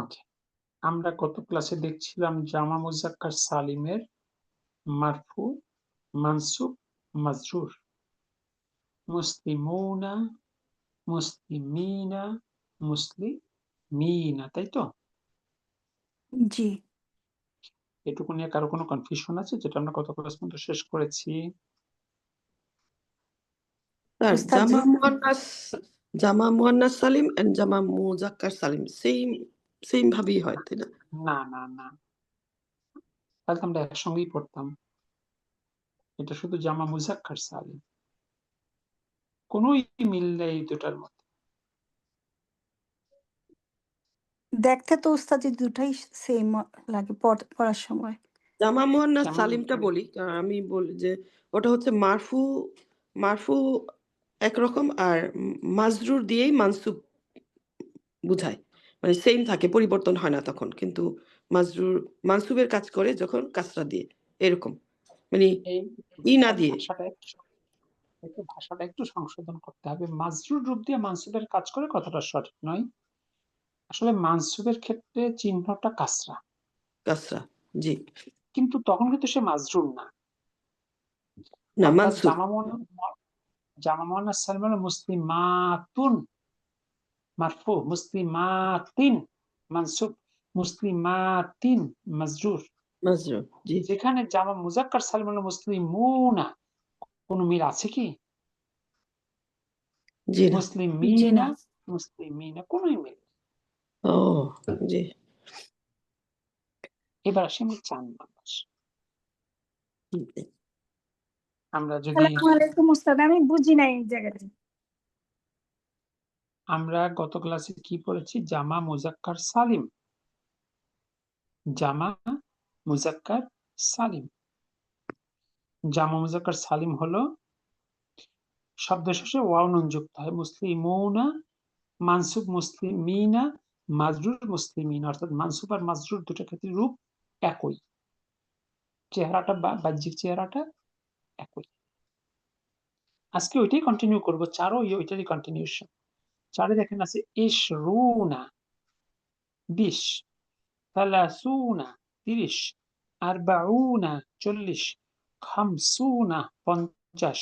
ওকে, আমরা গত ক্লাসে দেখছিলাম জামা মুজাক্কার সালিমের মারফু, মানসুব, মাজরুর। মুসলিমুনা, মুসলিমিনা, মুসলিমিনা, তাই তো? জি এটুকু নিয়ে কারো কোনো কনফিউশন আছে, যেটা আমরা গত ক্লাস পর্যন্ত শেষ করেছি? স্যার, উস্তাদ জামা মুয়ান্নাস সালিম এন্ড জামা মুজাক্কার সালিম সেম ভাবেই হয়, তাই না? না না না, তাহলে তো আমরা একসঙ্গেই পড়তাম। এটা শুধু জামা মুজাক্কার সালিম, কোনোই মিল নেই এই দুটার মধ্যে। দেখতে তো উস্তাদ দুটাই সেম লাগে পড়ার সময়। জামা মুয়ান্নাস কেমন? সালিমটা বলি, কারণ আমি বলি যে ওটা হচ্ছে মারফু একরকম, আর মাজরুর দিয়েই মানসুব বুঝায়, মানে সেম থাকে, পরিবর্তন হয় না তখন। কিন্তু মানসুবের কাজ করে যখন কাসরা দিয়ে, এরকম, মানে এই ই না দিয়ে। ভাষাটা একটু সংশোধন করতে হবে। মাজরুর রূপ দিয়ে মানসুবের কাজ করে কথাটা সঠিক নয়। আসলে মানসুবের ক্ষেত্রে চিহ্নটা কাসরা, কাসরা, জি, কিন্তু তখন কিন্তু সে মাজরুর না। না অর্থাৎ মানসুব। জামা মুয়ান্নাস সালিম হলো মুসলিমাতুন মারফু, মুসলিমাতিন মানসুব, মুসলিমাতিন মাজরুর। মাজরুর, জি যেখানে জামা মুজাক্কার সালিম হলো মুসলিমুনা, কোনো মিল আছে কি? জি না। মুসলিমিনা, মুসলিমিনা, কোনোই মিল নেই। ও জি। এবার আসি আমরা 4 নম্বর। আমরা যদি আসসালামু আলাইকুম উস্তাদ, আমি বুঝি নাই এই জায়গাটা। আমরা গত ক্লাসে কি পড়েছি? জামা মুজাক্কার সালিম, জামা মুজাক্কার সালিম। জামা মুজাক্কার সালিম হলো শব্দ শেষে ওয়াও নুন যুক্ত হয়। মুসলিমুনা মানসুব, মুসলিমিনা মাজরুর, মুসলিমিন, অর্থাৎ মানসুব আর মাজরুর দুটো ক্ষেত্রে রূপ একই, চেহারাটা বা বাহ্যিক চেহারাটা একই। আজকে ওইটাই কন্টিনিউ করবো, 4ও ওইটারই কন্টিনিউশন। 4-এ দেখেন আছে ইশরুনা 20, সালাসুনা 30, আরবাউনা 40, খামসুনা 50,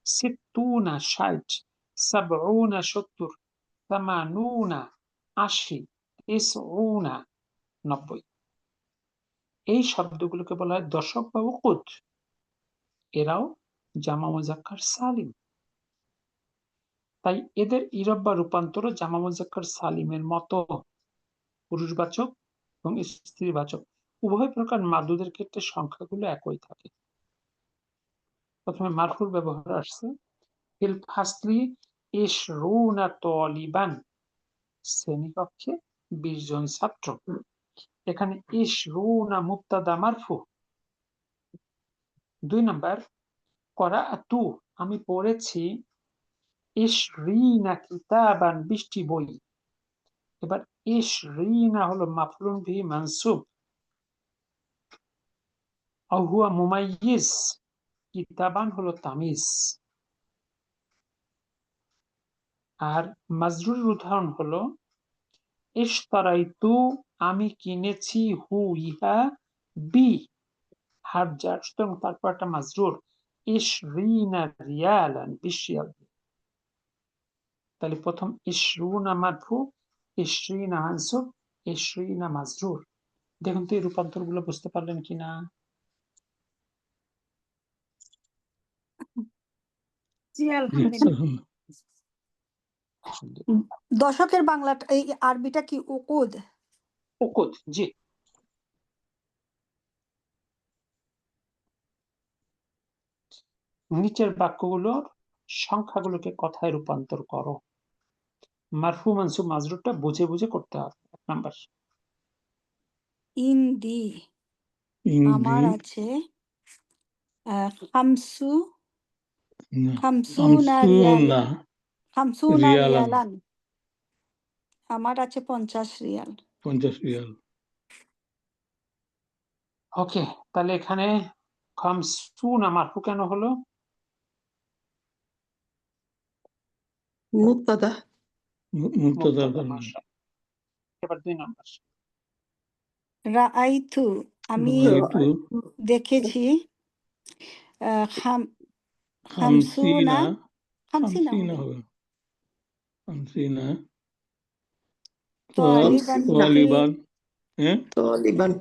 সিত্তুনা 60, সাবউনা 70, তামানুনা 80, তিসউনা 90। এই শব্দগুলোকে বলা হয় দশক বা উকুদ। এরাও জামা মুজাক্কার সালিম। তাই এদের ইরব বা রূপান্তর জামা মুজাক্কার সালিমের মতো। পুরুষবাচক এবং স্ত্রীবাচক উভয় প্রকার মাদুদের ক্ষেত্রে সংখ্যাগুলো একই থাকে। প্রথমে মারফুর ব্যবহার আসছে, ফিল ফাসলি ইশরুনা তালিবান, শ্রেণীকক্ষে 20 জন ছাত্র। এখানে ইশরুনা মুবতাদা মারফু। 2 নাম্বার, করাআতু, আমি পড়েছি, ইশরিনা কিতাবান, 20টি বই। এবার ইশরিনা হলো মাফউলুন বিহি মানসুব, আও হুয়া মুমাইয়িজ, কিতাবান হলো তামিজ। আর মাজরুরের উদাহরণ হলো ইশতারাইতু, আমি কিনেছি, হু ইহা, বি হার জার, সুতরাং তারপর একটা মাজরুর, ইশরিনা রিয়ালান, 20 রিয়াল। তাহলে প্রথম ইশরুনা মারফু, ইশরিনা মানসুব, ইশরিনা মাজরুর। দেখুন তো এই রূপান্তর গুলো বুঝতে পারলেন কিনা? জি আলহামদুলিল্লাহ। দশকের বাংলাটা এই আরবিটা কি উকুদ? উকুদ, জি। নিচের বাক্যগুলোর সংখ্যাগুলোকে কথায় রূপান্তর করো। মারফু মানসুব মাজরুরটা বুঝে বুঝে করতে হবে। 1 নাম্বার, ইন্দি আমার আছে খামসু, খামসুনা রিয়ালান, আমার আছে 50 রিয়াল। ওকে, তাহলে এখানে খামসুনা মারফু কেন হলো? মুবতাদা। মুবতাদা, মাশাআল্লাহ। এবার 2 নাম্বার, রাআইতু আমি রাআইতু দেখেছি খাম খামসিনা খামসিনা খামসিনা হবে হবে খামসিনা তালিবান তালিবান হ্যাঁ طالبا তালিবান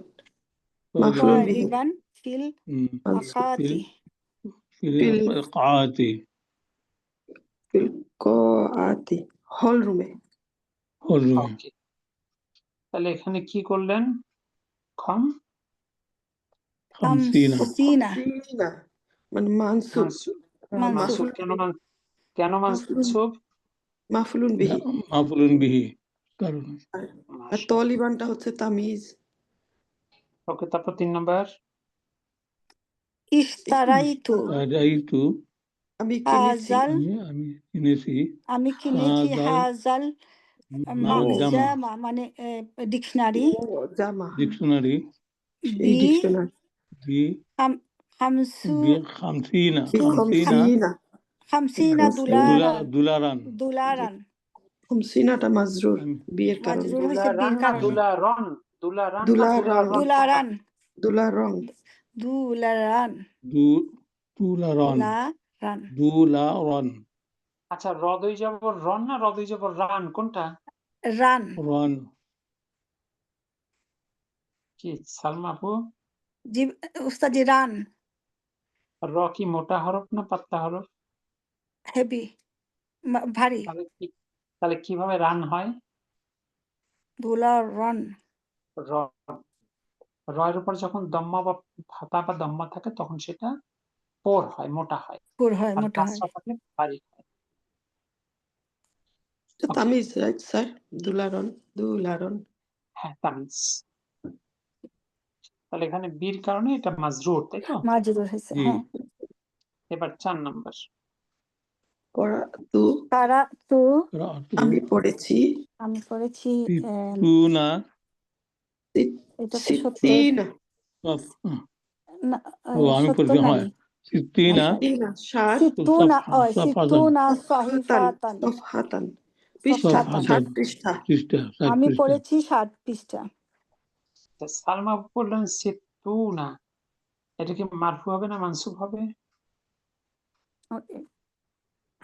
مفعول به তালিবান ফিল منصوب আকাতি ফিল في কাআতি في القاعة হল রুমে হল রুমে ওকে তাহলে এখানে কি করলেন খম খামসিনা খামসিনা খামসিনা মানে মানসুব মানসুব মানসুব মানসুব কেন মানসুব মাফলুন বিহি মাফুলুন বিহি কারণ আর তলিবানটা হচ্ছে তামিজ ওকে তারপর 3 নাম্বার ইশতারাইতু রাআইতু আমি কিনেছি হাজাল আমি কিনেছি আমি কিনেছি হাজাল জামা জামা মানে ডিকশনারি জামা ডিকশনারি এই বি ডিকশনারি বি খামসু খামসিনা খামসিনা খামসিনা দুলারান দুলারান খামসিনাটা মাজরুর বিয়ের কারণে মাজরুর হয়েছে বিয়ের কারণে দুলারন দুলারান দুলারং দুলারান দুলারন লারান দুলারন আচ্ছা রদই যাব রন না রদই যাব রান কোনটা রান রন কি সালমা আপু জি উস্তাদি রান র কি মোটা হরফ না পাতলা হরফ হেভি ভারী তাহলে কিভাবে রান হয় দুলারান র রয়ের উপর যখন দম্মা বা ফাতা বা দম্মা থাকে তখন সেটা পোর হয় মোটা হয় পুর হয় আর মোটা হয় কাসরা থাকলে ভারী হয় তামিজ রাইট স্যার দুলারন হ্যাঁ তামিজ তাহলে এখানে বীর কারণে এটা মাজরুর তাই তো মাজরুর হয়েছে হ্যাঁ এবার 4 নাম্বার করাতু কারাতু আমি পড়েছি তুনা এটা তো সত্য সিত্তিনা না, আমি সত্য পড়ছি নাই হয় সিত্তিনা সিত্তুনা সাহিফাতান সফহাতান সফহাতান। 60 পৃষ্ঠা আমি পড়েছি 60 পৃষ্ঠা সালমা বললেন সিত্তুনা এটা কি মারফু হবে না মানসুব হবে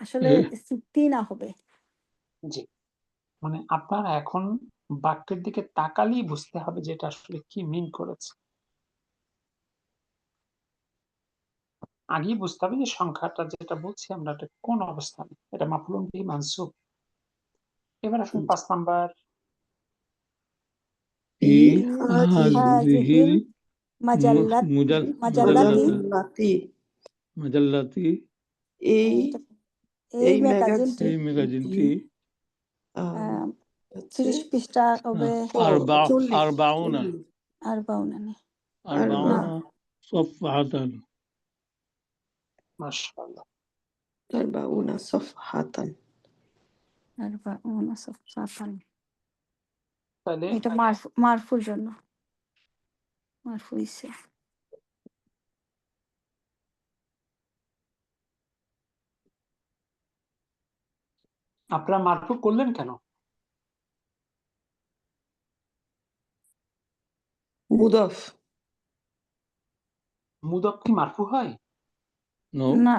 আসলে সিত্তিনা হবে জি মানে আপনার এখন বাক্যের দিকে তাকালেই বুঝতে হবে যে এটা আসলে কি মিন করেছে আগেই বুঝতে হবে যে সংখ্যাটা যেটা বলছি আমরা এটা কোন অবস্থানে এটা মাফলুন বিহি মানসুব এবার আসুন 5 নাম্বার হাযিহিল মাজাল্লাতি এই ম্যাগাজিনটি 30 পৃষ্ঠা হবে আরবাউনা সফহাতান মাশাআল্লাহ আরবাউনা সফহাতান তাহলে এটা মারফুর জন্য মারফু হইছে আপনারা মারফু করলেন কেন মুদাফ মুদাফ কি মারফু হয় না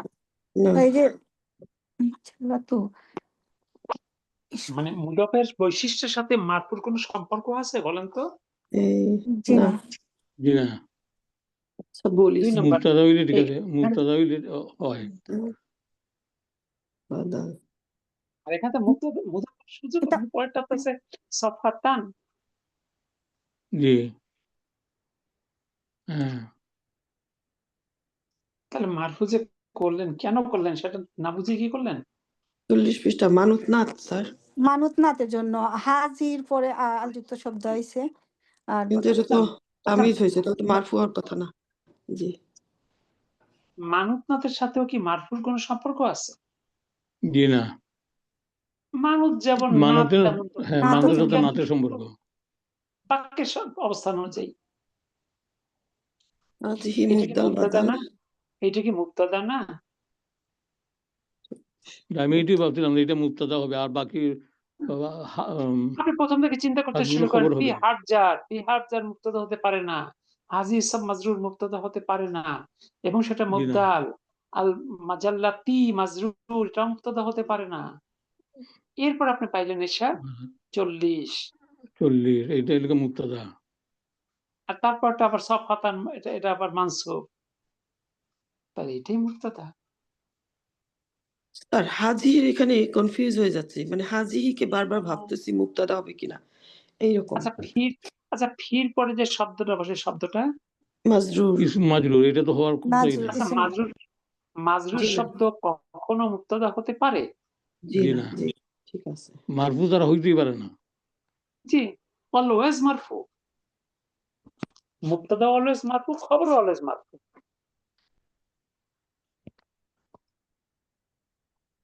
এই যে তো মানে মুদাফের বৈশিষ্ট্যের সাথে মারফুর কোনো সম্পর্ক আছে বলেন তো জি না জি না আচ্ছা বলি মুবতাদা হইলে ঠিক আছে মুবতাদা হইলে হয় আর এখানে মুদাফের সুযোগ পরেরটা আছে সফহাতান জি হ্যাঁ তাহলে মারফু যে করলেন কেন করলেন সেটা না বুঝে কি করলেন 40 পৃষ্ঠা মানুতনাথ স্যার মানুতনাথের জন্য হাজির পরে আলযুক্ত শব্দ হইছে আর কিন্তু এটা তো তামিজ হয়েছে এটা তো মারফু হওয়ার কথা না জি মানুতনাথের সাথেও কি মারফুর কোনো সম্পর্ক আছে জি না মানুত যেমন নাথের হ্যাঁ মানুতের সাথে নাথের সম্পর্ক বাক্যের অবস্থান অনুযায়ী আজিহি মুবদাল বাদাল এটা কি মুবতাদা না আমি এটাই ভাবছিলাম এটা মুবতাদা হবে আর বাকি আপনি প্রথম থেকে চিন্তা করতে শুরু আচ্ছা, করেন, খবর ফি হবে। হারজার মুক্তাদা হতে পারে না, হাজি ইসম মাজরুর মুক্তাদা হতে পারে না, এবং সেটা জি না। মুবদাল। আল মাজাল্লাতি মাজরুর এটা মুক্তাদা হতে পারে না। এরপর আপনি পাইলেন এসা 40, 40 এইটা এলাকা মুক্তাদা। আর তারপরটা আবার সফাতান, এটা আবার মানসুব। তাহলে এটাই মুক্তাদা। স্যার হাজির এখানে কনফিউজ হয়ে যাচ্ছে, মানে হাজিকে বারবার ভাবতেছি মুক্তাদা হবে কিনা এইরকম। আচ্ছা ফির পরে যে শব্দটা বসে, শব্দটা মাজরুর। ইসম মাজরুর, এটা তো হওয়ার কথাই মাজরুর, না। আচ্ছা ইসম। মাজরুর জি না, শব্দ কখনো মুক্তাদা হতে পারে? জি জি না, না। জি, ঠিক আছে। মারফু তারা হইতেই পারে না। জি, অলওয়েজ মারফু। মুবতাদা অলওয়েজ মারফু, খবর অলওয়েজ মারফু।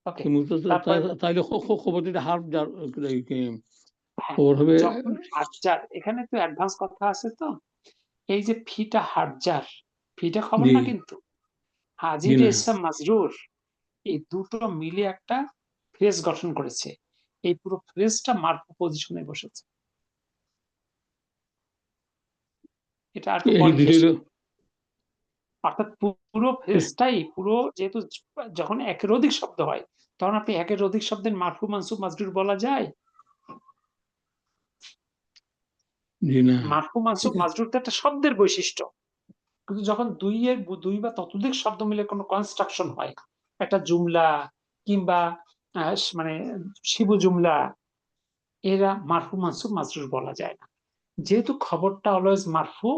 ওকে, কি মুক্তাদা তারপরে তাইলে খবরটা হার্ফ যার হ্যাঁ, খবর হবে। যখন হারজার, এখানে তো অ্যাডভান্স কথা আছে। তো এই যে ফিটা হারজার, ফিটা খবর জি না কিন্তু, জি হাজির না। ইসলাম মাজরুর, এই দুটো মিলে একটা ফ্রেজ গঠন করেছে। এই পুরো ফ্রেজটা মারফু পজিশনে বসেছে। এটা আর একটু এই পরে দুটো এসে, অর্থাৎ পুরো ফ্রেজটাই, যেহেতু যখন একের অধিক শব্দ হয়, তখন আপনি একের অধিক শব্দের মারফু মানসুব মাজরুর বলা যায়। জি না। মারফু মানসুব মাজরুর তো একটা শব্দের বৈশিষ্ট্য, কিন্তু যখন দুই বা ততোধিক শব্দ মিলে কোনো কনস্ট্রাকশন হয়, একটা জুমলা কিংবা মানে শিবু জুমলা, এরা মারফু মানসুব মাজরুর বলা যায় না। যেহেতু খবরটা অলওয়েজ মারফু,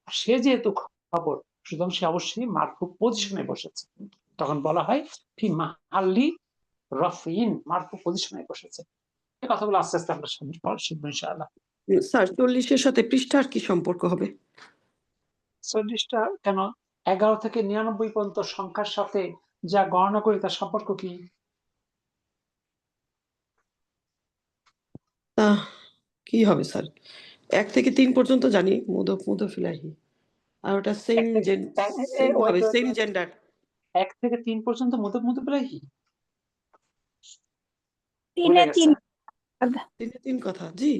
সে যেহেতু খবর, সুতরাং সে অবশ্যই মারফু পজিশনে বসেছে, তখন বলা হয় ফি মাহাল্লি রফিন, মারফু পজিশনে বসেছে। এই কথাগুলো আস্তে আস্তে আমরা শিখবো ইনশাআল্লাহ। স্যার 40-এর সাথে পৃষ্ঠার কি সম্পর্ক হবে? 40টা কেন, 11 থেকে 99 পর্যন্ত সংখ্যার সাথে যা গণনা করি তার সম্পর্ক কি? কি হবে স্যার? 1 থেকে 3 পর্যন্ত জানি মুদফ ইলাহি, আর ওটা সেম হবে, সেম জেন্ডার। 1 থেকে 3 পর্যন্ত মুদফ ইলাইহি, 3 এ 3 3 কথা, জি।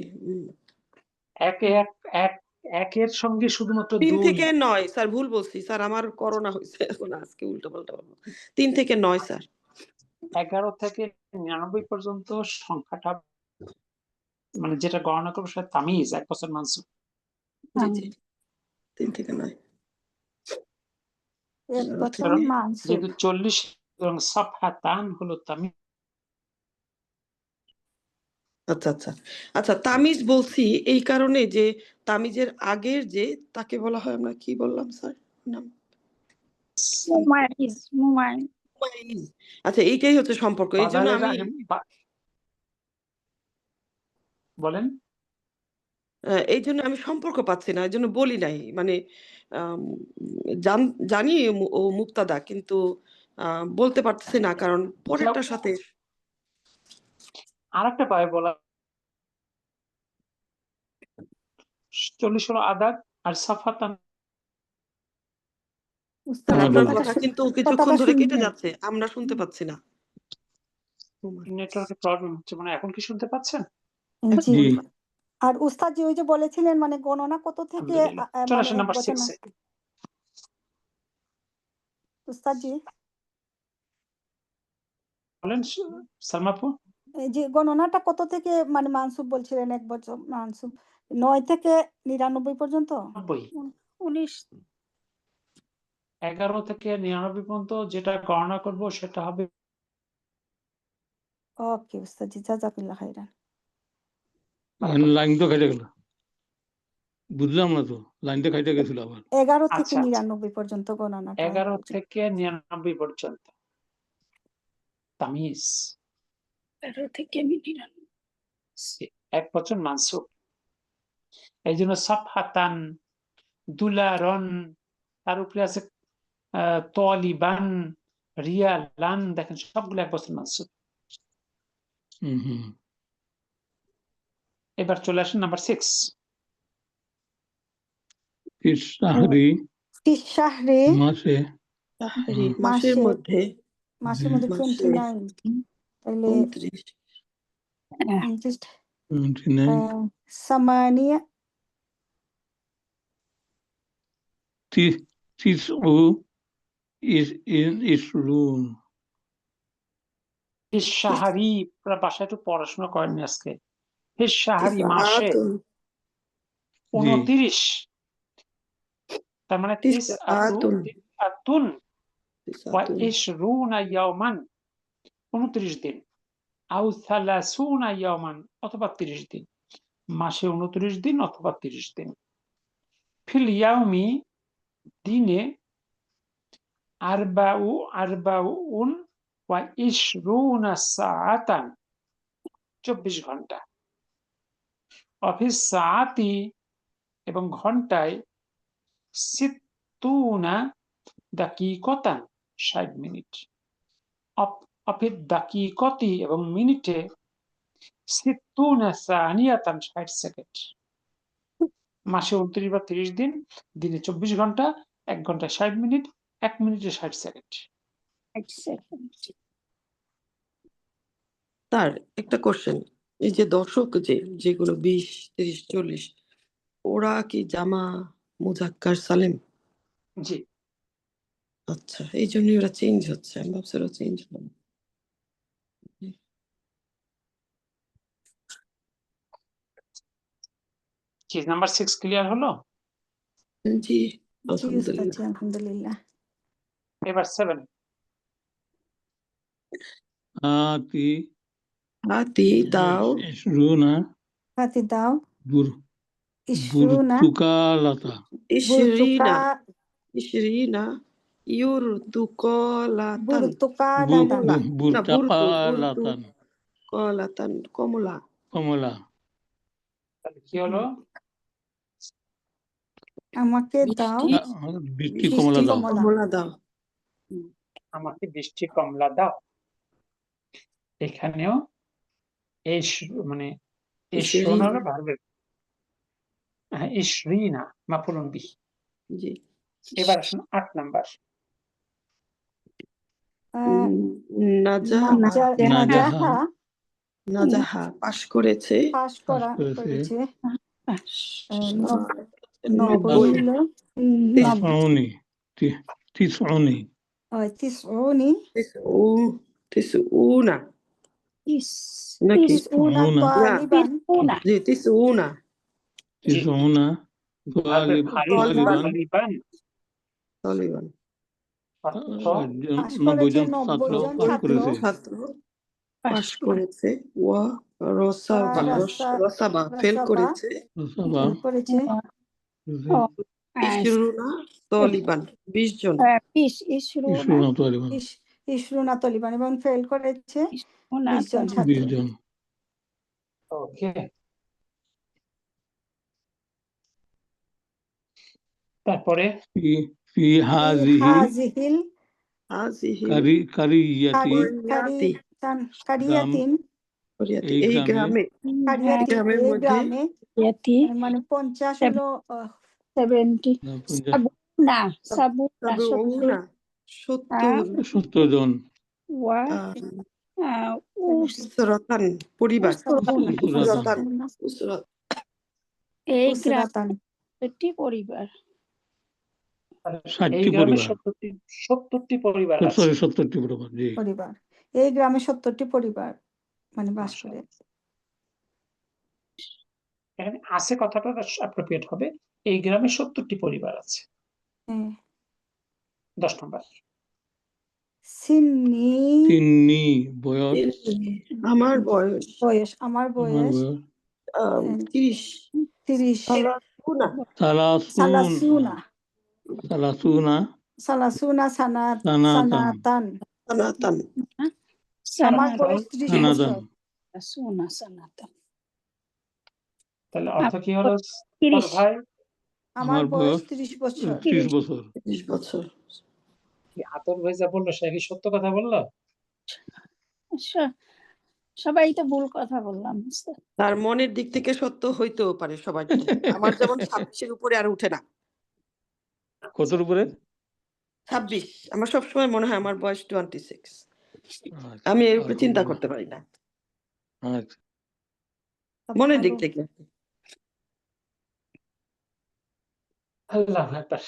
একের সঙ্গে শুধুমাত্র 3 2। থেকে 9 স্যার, ভুল বলছি স্যার, আমার করোনা হয়েছে এখন, আজকে উল্টোপাল্টা বলবো। 3 থেকে 9 স্যার। 11 থেকে 99 পর্যন্ত সংখ্যাটা, মানে যেটা গণনা করবো সেটা তামিজ, 1 বছর মানসুব। জি জি, 3 থেকে 9। 1 বছর কারণ মানসুব। যেহেতু 40 এবং সাফহাতান হলো তামিজ। আচ্ছা আচ্ছা আচ্ছা, তামিজ বলছি এই কারণে যে তামিজের আগের যে তাকে বলা হয়, আমরা কি বললাম স্যার নাম? মুমাইজ। মুমাইজ। আচ্ছা, এইটাই হচ্ছে সম্পর্ক। এই জন্য বাদালের আমি আগে বলেন। এই জন্য আমি সম্পর্ক পাচ্ছি না, এই জন্য বলি নাই। মানে আম, জানি ও মুক্তাদা, কিন্তু বলতে পারতেছি না কারণ পরেরটার সাথে। আরেকটা পায় বলা, 40 হলো আদাদ, আর সাফহাতান। উস্তাদ আপনার কথাটা কথা কিন্তু কিছুক্ষণ ধরে কেটে যাচ্ছে, আমরা শুনতে পাচ্ছি না। নেটওয়ার্কের প্রবলেম হচ্ছে মানে। এখন কি শুনতে পাচ্ছেন? জি। জি। আর উস্তাদ জি ওই যে বলেছিলেন মানে গণনা কত থেকে আলহামদুলিল্লাহ। চলে মানে আসেন এক নাম্বার বছর 6 না, এ। উস্তাদ জি বলেন সালমা আপু। এই যে গণনাটা কত থেকে মানে মানসুব বলছিলেন, 1 বছর মানসুব 9 থেকে 99 পর্যন্ত। 19। 11 থেকে 99 পর্যন্ত যেটা গণনা করব সেটা হবে। ওকে উস্তাদ জি, জাযাকাল্লাহ খাইরান। লাইন তো কেটে গেল, বুঝলাম না তো, লাইনটা কেটে গেছিল আবার। 11 থেকে আচ্ছা, 99 পর্যন্ত গণনাটা 11 থেকে 99 পর্যন্ত তামিজ, 11 থেকে 99। 1 বছর মানসুব। এই জন্য সাফহাতান, দুলারন, তার উপরে আছে তলিবান, রিয়ালান, দেখেন সবগুলো 1 বছর মানসুব। এবার চলে আসেন নাম্বার 6। শাহরি মাসে, মাসের মধ্যে, মাসের মধ্যে 29 তাহলে 29। just 29 ثمانية تسع عشرون হে সাহারি, আপনারা বাসায় একটু পড়াশোনা করেননি আজকে। হে সাহারি মাসে তিসআতুন 29, তার মানে তিসআতুন তিসআতুন ওয়া তিসআতুন ইশরুনা ইয়াওমান 29 দিন, আও সালাসুনা ইয়াওমান অথবা 30 দিন, মাসে 29 দিন অথবা 30 দিন। ফিল ইয়াউমি দিনে আরবাউন ওয়া ইশরুনা সাআতান 24 ঘন্টা। অফিস সাআতি এবং ঘন্টায় সিত্তুনা দাকিকতান 60 মিনিট। অফিস দাকিকতি এবং মিনিটে সিত্তুনা সানিয়াতান 60 সেকেন্ড। মাসে 29 বা 30 দিন, দিনে 24 ঘন্টা, 1 ঘন্টায় 60 মিনিট, 1 মিনিটে 60 সেকেন্ড। তার একটা কোশ্চেন, এই যে দশক যেগুলো 20, 30, 40 ওরা কি জামা মুজাক্কার সালেম? জি, আচ্ছা, এই জন্যই ওরা চেঞ্জ হচ্ছে, আমি ভাবছি ওরা চেঞ্জ হবে। কি নাম্বার 6 ক্লিয়ার হলো? জি জি উস্তাদ, জি আলহামদুলিল্লাহ। আলহামদুলিল্লাহ। এবার 7 آتي হাতি দাও عشرون হাতি দাও بر- ইশরুনা برتقالة ইশরিনা বুরতুকা ইশরিনা ইউরতুকলাতান বুরতুকালাতান না برتقالة কলাতান কমলা। কমলা তাহলে কি হলো? আমাকে দাও বৃষ্টি কমলা দাও কমলা দাও। আমাকে বৃষ্টি কমলা দাও। এখানেও এই মানে ইশরিনা। হলো ভার্বের, হ্যাঁ, ইশরিনা মাফউলুন বিহি। জি এবার আসুন 8 নাম্বার। নাজাহা নাজাহা নাজাহা পাশ করেছে। পাস করেছে। 90 90 হলো তিসউনি তিসউনি তিসউনি তিসউনা নাকি? তিসউনা তিসউনা। তালিবান জি তিসউনা তিসউনা ভার্বের তালিবান তালিবান তালিবান অর্থ পাস 90 জন করেছে, ছাত্র 90 জন পাস ছাত্র করেছে ছাত্র পাশ করেছে। ওয়া রসাবা রসাবা ফেল করেছে। সভা করেছে ইশরুনা তালিবান 20 জন। ইসরুনা তালিবান ইশরুনা তালিবান এবং ফেল করেছে 20 জন ছাত্র। 20 জন ওকে। তারপরে ফি ফি হাযিহি হাযিহিল হাযিহি কারিয়াতি কারিয়াতিন করিয়াতি এই এই গ্রামে গ্রামে গ্রামের এই মধ্যে গ্রামে মানে 50 হলো 70 70 জন উসরাতান পরিবার উসরাতান উসরাত এই উসরাতান পরিবার এই 60টি গ্রামে পরিবার 70টি পরিবার আছে। সরি 70টি পরিবার জি পরিবার, এই গ্রামে 70টি পরিবার মানে বাস করে। এখানে আছে কথাটা অ্যাপ্রোপ্রিয়েট হবে, এই গ্রামে 70টি পরিবার আছে। হ্যাঁ। 10 নম্বর। সিন্নি বয়স আমার বয়স আমার বয়স 30 30 সালাসুনা সালাসুনা সানাতান সানাতান আমার বয়স 30 সানাতান বছর। তাহলে অর্থ কি হলো ভাই? আমার বয়স 30 বছর। 30 বছর 30 বছর। কি আতর ভাই যা বললো সে কি সত্য কথা বললো? সবাই তো ভুল কথা বললাম। তার মনের দিক থেকে সত্য হইতেও পারে সবার জন্য। আমার যেমন 26-এর উপরে আর উঠে না। কতর উপরে 26 আমার সবসময় মনে হয় আমার বয়স 26। আমি এর উপরে চিন্তা করতে পারি না। আচ্ছা তা মনের দিক ভালো। থেকে। আল্লাহ একবার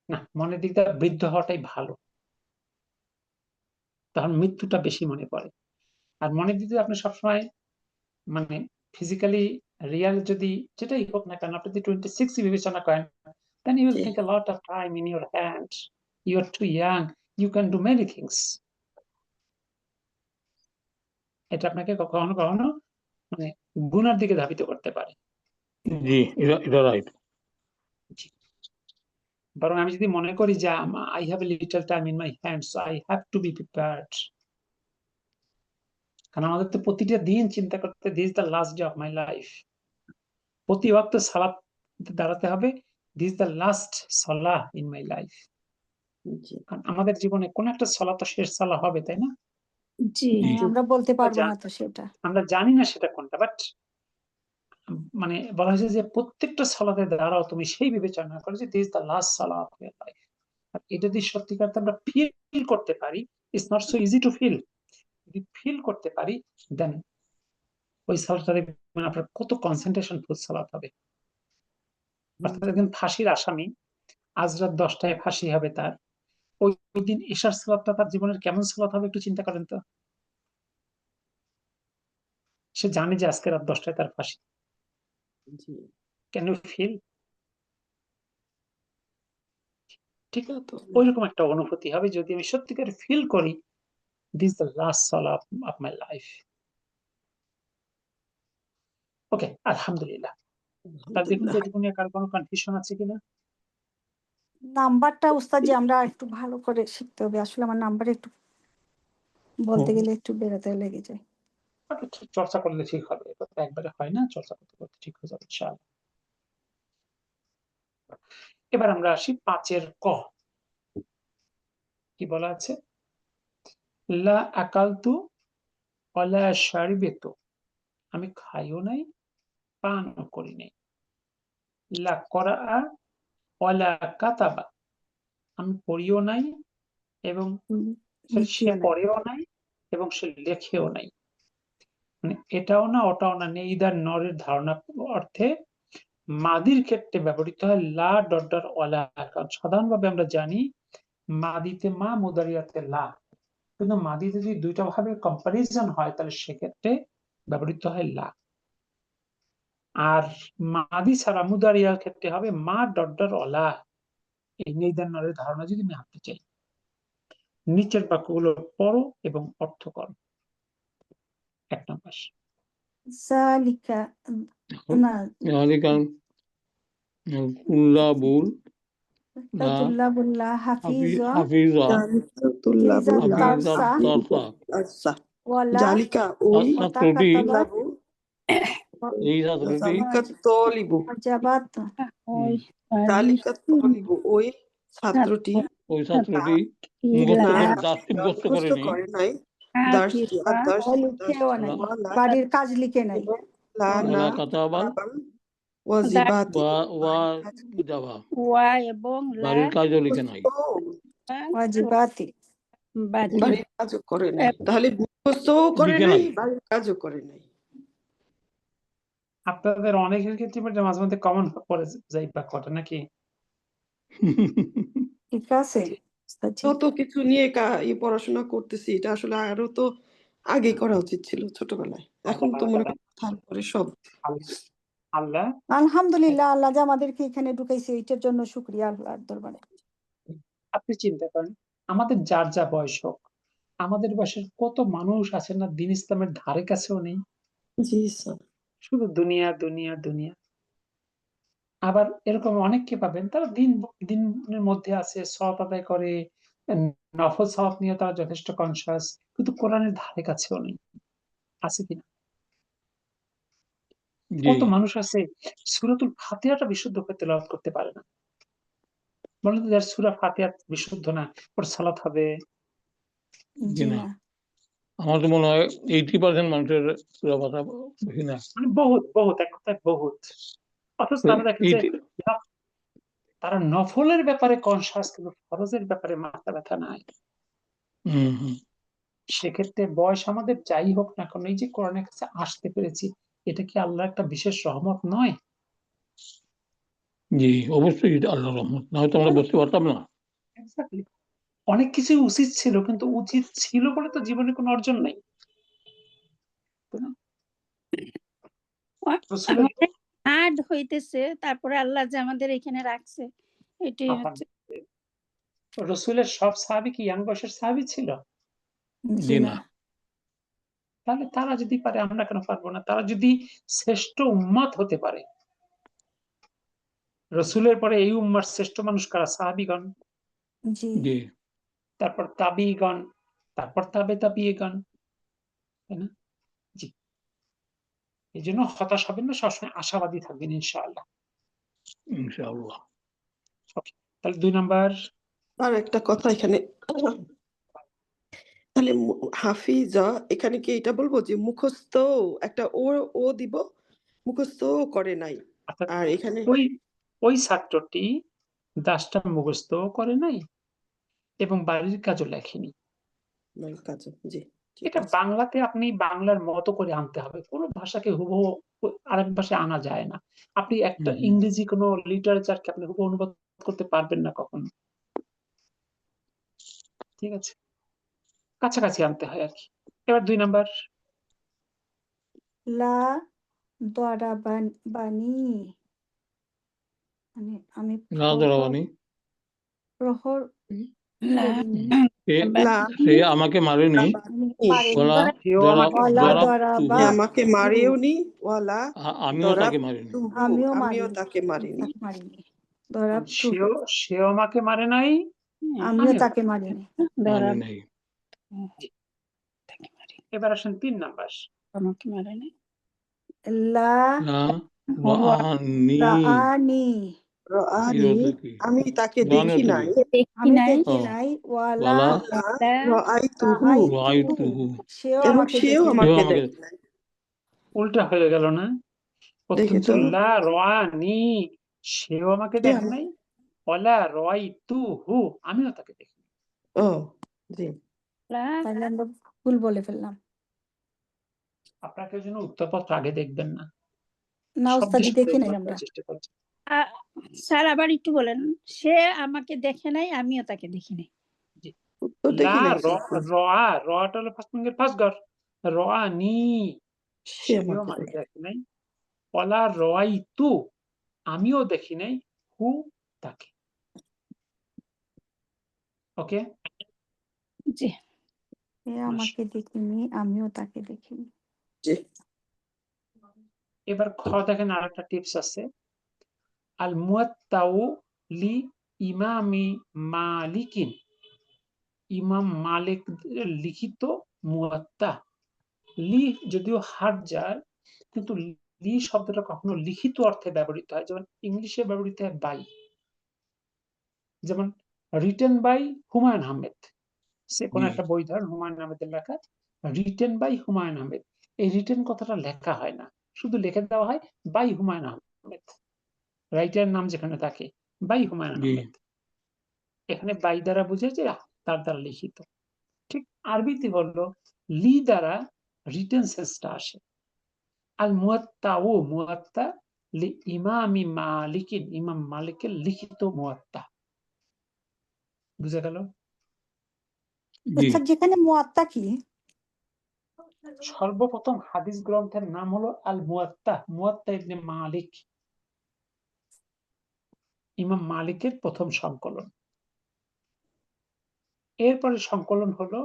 না, মনের দিক দিয়ে বৃদ্ধ হওয়াটাই ভালো, তখন মৃত্যুটা বেশি মনে পড়ে। আর মনের দিক দিয়ে আপনি সবসময় মানে ফিজিক্যালি রিয়াল যদি যেটাই হোক না কেন, আপনি যদি 26 বিবেচনা করেন, then you will G think a lot of time in your hand. You are too young. You can do many things. এটা আপনাকে কখনো কখনো মানে গুনার দিকে ধাবিত করতে পারে। জি, এটা রাইট। জি। বরং আমি যদি মনে করি যে I have a little time in my hands, so I have to be prepared. কারণ আমাদের তো প্রতিটা দিন চিন্তা করতে, this is the last day of my life. প্রতি ওয়াক্ত সালাত দাঁড়াতে হবে, this is the last salah in my life. জি কারণ আমাদের জীবনে কোন একটা সালাত তো শেষ সালাহ হবে, তাই না? জি জি। হ্যাঁ, আমরা বলতে পারবো যা- না তো সেটা। আমরা জানি না সেটা কোনটা, বাট মানে বলা হয়েছে যে প্রত্যেকটা সালাতে দাঁড়াও তুমি সেই বিবেচনা করো যে দিস দ্য লাস্ট সালাহ অফ ইওর লাইফ। আর এটা যদি সত্যিকার আমরা ফিল করতে পারি, it's not so easy to feel, যদি ফিল করতে পারি দেন ওই সালাতে মানে আপনার কত কনসেন্ট্রেশন ফুল সালাত হবে। অর্থাৎ একজন ফাঁসির আসামি, আজ রাত 10টায় ফাঁসি হবে তার, ওই দিন ঈশার সালাতটা তার জীবনের কেমন সালাত হবে একটু চিন্তা করেন তো। সে জানে যে আজকে রাত 10টায় তার ফাঁসি। জি ক্যান ইউ ফিল? ঠিক তা তো ওইরকম একটা অনুভূতি হবে যদি আমি সত্যিকার ফিল করি this is the last salah of my life. ওকে, আলহামদুলিল্লাহ। তার দেখুন তো এটুকু নিয়ে কার কোনো কনফিউশন আছে কিনা? নাম্বারটা উস্তাদ আমরা একটু ভালো করে শিখতে হবে। আসলে আমার নাম্বার একটু বলতে গেলে একটু বেরোতে লেগে যায়। ওটা চর্চা করলে ঠিক হবে, এটা তো একবারে হয় না, চর্চা করতে করতে ঠিক হয়ে যাবে ইনশাআল্লাহ। এবার আমরা আসি 5-এর ক। কি বলা আছে? লা আকালতু ওয়ালা শারিবতু, আমি খাইও নাই পানও করি নাই। লা করাআ ওয়ালা কাতাবা, আমি পড়িও নাই এবং সে লিখিও নাই। পড়েও নাই এবং সে লেখেও নাই। মানে এটাও না ওটাও না, নেইদার নরের ধারণা অর্থে মাদির ক্ষেত্রে ব্যবহৃত হয় লা ডট ডট ওয়ালা। কারণ সাধারণভাবে আমরা জানি মাদিতে মা, মুদারিয়াতে লা, কিন্তু মাদিতে যদি দুইটা ভাবে কম্পারিজন হয় তাহলে সেক্ষেত্রে ব্যবহৃত হয় লা। আর মাদি ছাড়া মুদারিয়ার ক্ষেত্রে হবে মা ডট ডট ওয়ালা। এই নেইদার নরের ধারণা যদি আমি আনতে চাই, নিচের বাক্যগুলো পড়ো এবং অর্থ করো। 1 নম্বর। জালিকা না যালিকাল কুল্লাবুল লা তুল্লাবুল্লাহ হাফিজা হাফিজা তুল্লাবুল তারসা তারসা আচ্ছা ওয়ালা জালিকা ওই ছাত্রটি তুল্লাবু এই ছাত্রটি জালিকা তলিবু ওয়াজাবাত ওই জালিকা তলিবু ওই ছাত্রটি ওই ছাত্রটি মুখস্থ করে নাই দার্সটি আর দার্স লিখেও নাই, ওয়ালা বাড়ির কাজ লিখে নাই। এবং লানা ওয়ালা কাতাবাল ওয়াজিবাতি ওয়া যাবা ওয়া এবং লা বাড়ির কাজও লিখে নাই। ওয়াজিবাতি বাতি বাড়ির কাজও করে নাই, তাহলে মুখস্থও করে লিখে নাই নাই। বাড়ির কাজও করে নাই। আপনাদের অনেকের ক্ষেত্রে এটা মাঝে মধ্যে কমন পড়ে যায় বাক্যটা নাকি? ঠিক আছে উস্তাদ জি। যত কিছু নিয়ে পড়াশোনা করতেছি, এটা আসলে আরো তো আগে করা উচিত ছিল ছোটবেলায়। এখন তো মনে করি মাথার উপরে সব। আল্লাহ আলহামদুলিল্লাহ, আল্লাহ যে আমাদেরকে এখানে ঢুকাইছে এটার জন্য শুকরিয়া আল্লাহর দরবারে। আপনি চিন্তা করেন, আমাদের যার যা বয়স হোক, আমাদের বয়সের কত মানুষ আছেন না দিন ইসলামের ধারে কাছেও নেই, জি স্যার। শুধু দুনিয়া দুনিয়া দুনিয়া। আবার এরকম অনেককে পাবেন তারা দিনের মধ্যে আছে, সওয়াব আদায় করে, নফল সওয়াব নিয়ে তারা যথেষ্ট কনসাস, কিন্তু কোরআনের ধারে কাছেও নেই। আছে কিনা? জি কত মানুষ আছে সূরাতুল ফাতিহাটা বিশুদ্ধ করে তেলাওয়াত করতে পারে না। বলেন তো যার সূরা ফাতিহা বিশুদ্ধ না, ওর সালাত হবে? জি জি না। না। আমার তো মনে হয় 80% মানুষের সূরা ফাতিহা বুঝি না। মানে বহুত বহুত, এক কথায় বহুত। অথচ আমরা দেখেন যে তারা নফলের ব্যাপারে কনসাস, কিন্তু ফরজের ব্যাপারে মাথা ব্যথা নাই। হুম হুম সেক্ষেত্রে বয়স আমাদের যাই হোক না কেন, এই যে কোরআনের কাছে আসতে পেরেছি, এটা কি আল্লাহর একটা বিশেষ রহমত নয়? জি, অবশ্যই এটা আল্লাহর রহমত। না হয়তো আমরা বুঝতে পারতাম না। এক্সাক্টলি। অনেক কিছুই উচিত ছিল, কিন্তু উচিত ছিল বলে তো জীবনে কোনো অর্জন নাই, তাই না? রাসূলের অনেক হার্ড হইতেছে, তারপরে আল্লাহ যে আমাদের এখানে রাখছে এটাই হচ্ছে। রাসূলের সব সাহাবী কি ইয়াং বয়সের সাহাবী ছিল? জি জি না। না। তাহলে তারা যদি পারে আমরা কেন পারবো না? তারা যদি শ্রেষ্ঠ উম্মত হতে পারে, রাসূলের পরে এই উম্মার শ্রেষ্ঠ মানুষ কারা? সাহাবীগণ, জি জি, তারপর তাবিঈগণ, তারপর তাবিঈগণ, তাই না? জি। এজন্য হতাশ হবেন না, সবসময় আশাবাদী থাকবেন ইনশাআল্লাহ। ইনশাআল্লাহ। ওকে, তাহলে ২ নাম্বার। আর একটা কথা এখানে, তাহলে হাফিজা এখানে কি এটা বলবো যে মুখস্থ একটা ও দিব, মুখস্থ করে নাই। অর্থাৎ আর এখানে ওই ছাত্রটি 10 টা মুখস্থও করে নাই এবং বাড়ির কাজও লেখেনি। কাজ, জি ঠিক এটা আছে। বাংলাতে আপনি বাংলার মতো করে আনতে হবে। কোন ভাষাকে হুবহু আরেক ভাষায় আনা যায় না। আপনি একটা ইংরেজি কোন লিটারেচারকে আপনি হুবহু অনুবাদ করতে পারবেন না কখনো। ঠিক আছে? কাছাকাছি আনতে হয় আরকি। এবার ২ নাম্বার। লা দরাবানি, মানে আমি না দরাবানি। প্রহর লা করিনি। লা সে আমাকে মারেনি। পারেনি। ওলা সেও আমাকে ওয়ালা দরাবতুহু। সে দরাবা আমাকে মারেওনি, ওয়ালা আমিও তাকে মারিনি। আমিও আমিও মারিনি। তাকে মারিনি। তাকে মারিনি। দরাবতুহু, সেও আমাকে মারে নাই, আমিও তাকে মারিনি। ধরা মারি নাই। তাকে মারি, এবার আসেন ৩ নাম্বার। আমাকে মারে নাই। লা না রাআনি। রাআনি, এর রাআনি, অর্থ কি? আমি তাকে রাআনি দেখি অর্থ কি? নাই। দেখি আমি নাই, দেখি ও, নাই। ওয়ালা ওয়ালা ওয়ালা রাআইতুহু, রাআইতুহু। সেও এবং আমাকে সেও দেখে নাই। আমাকে আমাকে দেখে নাই। উল্টা হয়ে গেল না? প্রথম দেখি তো তো, লা রাআনি, সেও আমাকে সে দেখে নাই। ওয়ালা রাআইতুহু, আমিও তাকে দেখি নাই। ও জি, লা তাহলে আমরা ভুল বলে ফেললাম। আপনাকে যেন উত্তরপত্র আগে দেখবেন না। না শব্দে ওস্তাদি শব্দে দেখি নাই অনুবাদ আমরা। করার চেষ্টা করছেন। স্যার আবার একটু বলেন। সে আমাকে দেখে নাই, আমিও তাকে দেখি নাই। জি। উত্তর লা দেখি নাই র কিন্তু রটা হলো ফার্স্ট মিনিটের ফার্স্ট ঘর। রাআনি, সে সেও আমাকে আমাকে দেখে। দেখে নাই। ওয়ালা রাআইতু, আমিও দেখি নাই হু, তাকে। ওকে? সে জি, আমাকে দেখিনি, আমিও তাকে দেখিনি। জি, এবার দেখেন আরেকটা টিপস আছে। আল মুয়াত্তাউ লি ইমামি মালিকিন। ইমাম মালিক লিখিত মুয়াত্তা। লি যদিও হার্ফ জার, কিন্তু লি শব্দটা কখনো লিখিত অর্থে ব্যবহৃত হয়। যেমন ইংলিশে ব্যবহৃত হয় বাই। যেমন রিটেন বাই হুমায়ুন আহমেদ। সে কোন একটা বই ধরেন হুমায়ুন আহমেদের লেখা, রিটেন বাই হুমায়ুন আহমেদ। এই রিটেন কথাটা লেখা হয় না, শুধু লিখে দেওয়া হয় বাই হুমায়ুন আহমেদ। রাইটারের নাম যেখানে থাকে বাই হুমায়ুন জি, আহমেদ। এখানে বাই দ্বারা বুঝে যে তার দ্বারা লিখিত। ঠিক আরবিতে হলো লি দ্বারা রিটেন সেন্সটা আসে। আল মুয়াত্তাউ, মুয়াত্তা লি ইমামি মালিকিন, ইমাম মালিকের লিখিত মুয়াত্তা। বুঝা গেল? জি। ওস্তাদ যেখানে মুয়াত্তা কি? সর্বপ্রথম হাদিস গ্রন্থের নাম হলো আল মুয়াত্তা, মুয়াত্তা ইবনে মালিক। ইমাম মালিকের প্রথম সংকলন। এরপরে সংকলন হলো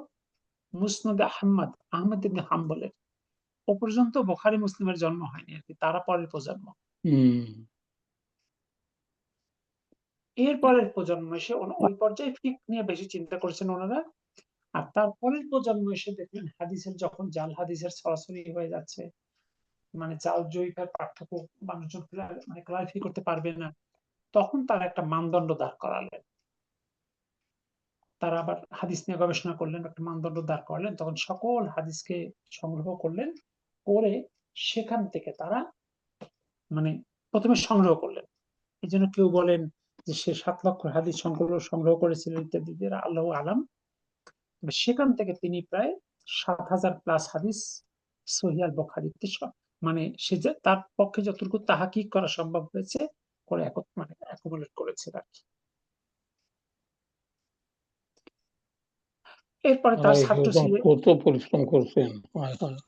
মুসনাদ আহমদ ইবনে হাম্বলের। ও পর্যন্ত বুখারী মুসলিমের জন্ম হয়নি আরকি, তারা পরের প্রজন্ম। এরপরের প্রজন্ম এসে ওই পর্যায়ে ফিকহ নিয়ে বেশি চিন্তা করেছেন ওনারা। আর তারপরের প্রজন্ম এসে দেখলেন হাদিসের যখন জাল হাদিসের ছড়াছড়ি হয়ে যাচ্ছে, মানে জাল জয়ীফের পার্থক্য মানুষজন মানে ক্লারিফাই করতে পারবে না, তখন তারা একটা মানদণ্ড দাঁড় করালেন। তারা আবার হাদিস নিয়ে গবেষণা করলেন, একটা মানদণ্ড দাঁড় করালেন। তখন সকল হাদিসকে সংগ্রহ করলেন, করে সেখান থেকে তারা মানে প্রথমে সংগ্রহ করলেন। এই জন্য কেউ বলেন যে সে 7 লক্ষ হাদিস সংগ্রহ করেছিলেন ইত্যাদি, আল্লাহু আলাম। সেখান থেকে তিনি প্রায় 7,000 প্লাস হাদিস সহিহ আল বুখারীতে মানে সে তার পক্ষে যতটুকু তাহাকিক করা সম্ভব হয়েছে করে মানে অ্যাকুমুলেট করেছে আর কি। এরপরে তার ছাত্র ছিলেন, কত পরিশ্রম করছেন।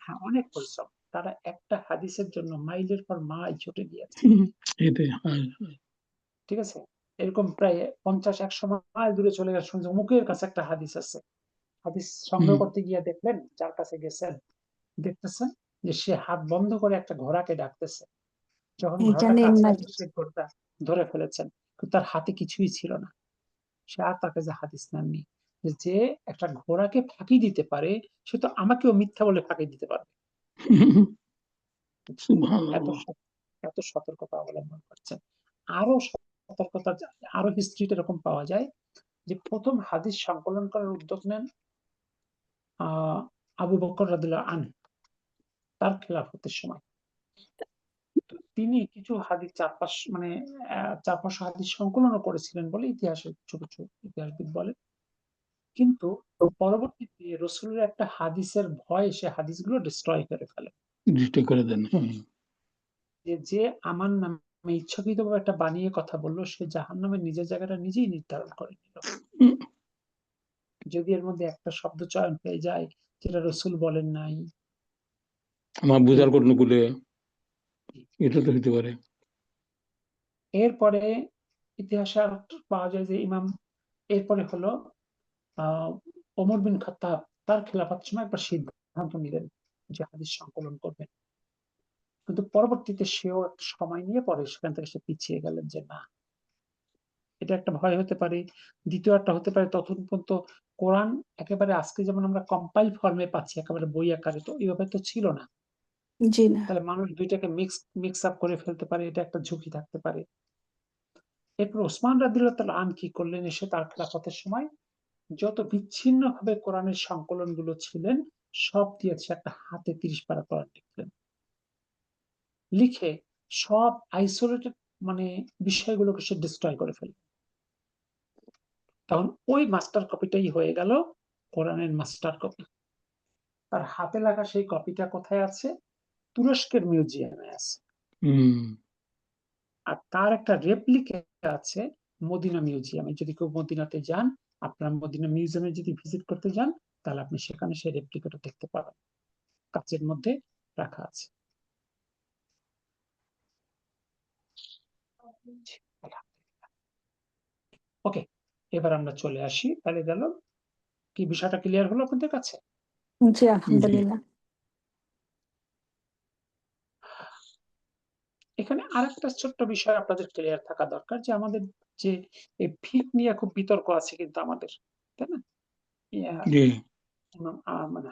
হ্যাঁ অনেক পরিশ্রম, তারা একটা হাদিসের জন্য মাইলের পর মাইল ছুটে গিয়েছে, ঠিক আছে, এরকম প্রায় 50-100 মাইল দূরে চলে গেছে, শুনছে অমুকের কাছে একটা হাদিস আছে, হাদিস সংগ্রহ করতে গিয়ে দেখলেন যার কাছে গেছেন দেখতেছেন যে সে হাত বন্ধ করে একটা ঘোড়াকে ডাকতেছে, যখন এইটা ঘোড়াটা নেন কাছে নাই। আসে সে ঘোড়াটা ধরে ফেলেছেন, কিন্তু তার হাতে কিছুই ছিল না, সে আর তার কাছে হাদিস নেননি, যে একটা ঘোড়াকে ফাঁকি দিতে পারে সে তো আমাকেও মিথ্যা বলে ফাঁকি দিতে পারবে। এত সতর্কতা অবলম্বন করছেন। আরো সতর্কতা, আরো হিস্ট্রিতে এরকম পাওয়া যায় যে প্রথম হাদিস সংকলন করার উদ্যোগ নেন আবু বকর রাদিয়াল্লাহু আনহু তার খেলাফতের সময়। তিনি কিছু হাদিস 4-500 হাদিস সংকলনও করেছিলেন বলে ইতিহাসের ছোট ছোট ইতিহাসবিদ বলে, কিন্তু পরবর্তীতে রসুলের একটা হাদিসের ভয় সে হাদিসগুলো ডিস্ট্রয় করে ফেলে, করে দেন। যে আমার নামে ইচ্ছাকৃতভাবে একটা বানিয়ে কথা বললো সে জাহান্নামের নিজের জায়গাটা নিজেই নির্ধারণ করে নিল, যদি এর মধ্যে একটা শব্দ চয়ন হয়ে যায় যেটা রসুল বলেন নাই, আমার বুঝার কোনো বলে এটা তো হতে পারে। এরপরে ইতিহাসে পাওয়া যায় যে ইমাম এরপরে হলো ওমর বিন খাত্তাব তার খেলাফতের সময় একবার সিদ্ধান্ত নিলেন যে হাদিস সংকলন করবেন, কিন্তু পরবর্তীতে সেও একটা সময় নিয়ে পরে সেখান থেকে সে পিছিয়ে গেলেন যে না, এটা একটা ভয় হতে পারে। দ্বিতীয় একটা হতে পারে ততক্ষণ পর্যন্ত কোরআন একেবারে আজকে যেমন আমরা কম্পাইল ফর্মে পাচ্ছি একেবারে বই আকারে, তো এইভাবে তো ছিল না, জি না। তাহলে মানুষ দুইটাকে মিক্স আপ করে ফেলতে পারে, এটা একটা ঝুঁকি থাকতে পারে। এরপর ওসমান রাদিয়াল্লাহু তাআলা আনহু কি করলেন, এসে তার খেলাফতের সময় যত বিচ্ছিন্ন ভাবে কোরআনের সংকলন গুলো ছিলেন সব দিয়েছে একটা হাতে 30 পারা কোরআন লিখলেন, লিখে সব আইসোলেটেড বিষয়গুলোকে সে ডিস্ট্রয় করে ফেলল, তখন ওই মাস্টার কপিটাই হয়ে গেল কোরআনের মাস্টার কপি। তার হাতে লাগা সেই কপিটা কোথায় আছে? তুরস্কের মিউজিয়ামে আছে, আর তার একটা রেপ্লিকা আছে মদিনা মিউজিয়ামে। যদি কেউ মদিনাতে যান, আপনার মদিনা মিউজিয়ামে যদি ভিজিট করতে যান, তাহলে আপনি সেখানে সেই রেপ্লিকাটা দেখতে পাবেন, কাচের মধ্যে রাখা আছে। ওকে, এবার আমরা চলে আসি, তাহলে গেল কি বিষয়টা ক্লিয়ার হলো আপনাদের কাছে? জি আলহামদুলিল্লাহ। এখানে আরেকটা ছোট্ট বিষয় আপনাদের ক্লিয়ার থাকা দরকার, যে আমাদের যে এই ফিক নিয়ে খুব বিতর্ক আছে কিন্তু আমাদের, তাই না?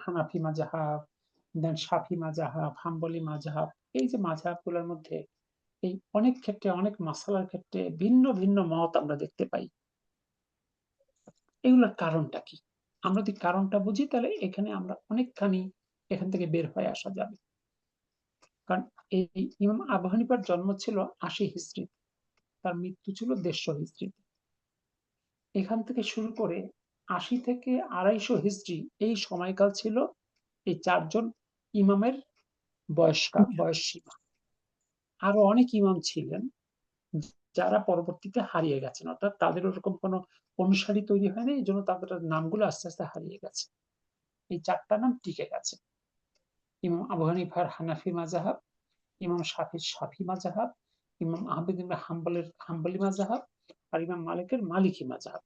হানাফি মাযহাব, দেন শাফি মাযহাব, হাম্বলি মাযহাব, এই যে মাযহাবগুলোর মধ্যে এই অনেক ক্ষেত্রে অনেক মাসালার ক্ষেত্রে ভিন্ন ভিন্ন মত আমরা দেখতে পাই। এগুলোর কারণটা কি? আমরা যদি কারণটা বুঝি তাহলে এখানে আমরা অনেকখানি এখান থেকে বের হয়ে আসা যাবে। কারণ এই ইমাম আবু হানিফার জন্ম ছিল 80 হিজরি, তার মৃত্যু ছিল 150 হিজরিতে। এখান থেকে শুরু করে 80 থেকে 250 হিজরি এই সময়কাল ছিল এই চারজন ইমামের বয়স সীমা। আরো অনেক ইমাম ছিলেন যারা পরবর্তীতে হারিয়ে গেছেন, অর্থাৎ তাদের ওরকম কোনো অনুসারী তৈরি হয়নি, এই জন্য তাদের নামগুলো আস্তে আস্তে হারিয়ে গেছে। এই চারটা নাম টিকে গেছে: ইমাম আবু হানিফার হানাফি মাযহাব, ইমাম শাফির শাফি মাযহাব, ইমাম আহমদ ইবনে হাম্বলের হাম্বলি মাযহাব, আর ইমাম মালিকের মালিকি মাযহাব।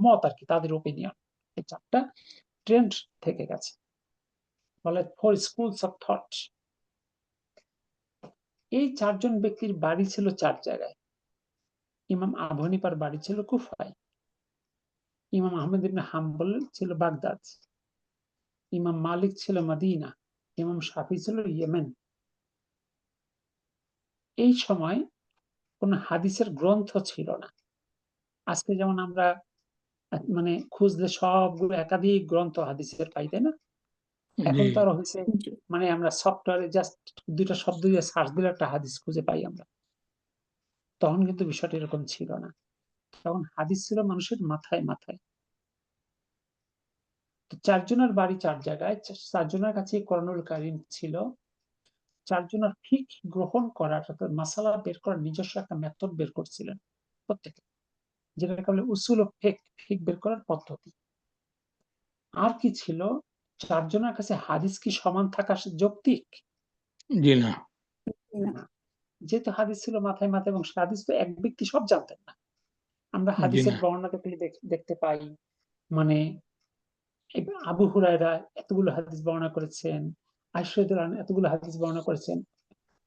মত আর কি, তাদের ওপিনিয়ন। এই চারটা ট্রেন্ড থেকে গেছে, বলে 4 স্কুলস অফ থট। এই চারজন ব্যক্তির বাড়ি ছিল 4 জায়গায়। ইমাম আবু হানিফার বাড়ি ছিল কুফায়, ইমাম আহমদ ইবনে হাম্বল ছিল বাগদাদ, ইমাম মালিক ছিল মদিনা, ইমাম শাফি ছিল ইয়েমেন। এই সময় কোন হাদিসের গ্রন্থ ছিল না। আজকে যেমন আমরা খুঁজলে সবগুলো একাধিক গ্রন্থ হাদিসের পাই, তাই না? এখন তো আরো হয়েছে, আমরা সফটওয়্যারে জাস্ট 2টা শব্দ দিয়ে সার্চ দিলে একটা হাদিস খুঁজে পাই আমরা। তখন কিন্তু বিষয়টা এরকম ছিল না, তখন হাদিস ছিল মানুষের মাথায় মাথায়। তো চারজনের বাড়ি 4 জায়গায়, চারজনের কাছে কোরআনুল কারীম ছিল। চারজনের ফিক গ্রহণ করার অর্থাৎ মাসালা বের করার নিজস্ব একটা মেথড বের করছিলেন প্রত্যেকে, যেটাকে বলে উসুল ও ফিক বের করার পদ্ধতি। আর কি ছিল, চারজনের কাছে হাদিস কি সমান থাকা যৌক্তিক? জি না। না। যেহেতু হাদিস ছিল মাথায় মাথায় এবং সে হাদিস তো এক ব্যক্তি সব জানতেন না। আমরা জি হাদিসের না। বর্ণনা দেখতে পাই, মানে আবু হুরায়রা এতগুলো হাদিস বর্ণনা করেছেন, আয়েশা রাদিয়াল্লাহু আনহা এতগুলো হাদিস বর্ণনা করেছেন,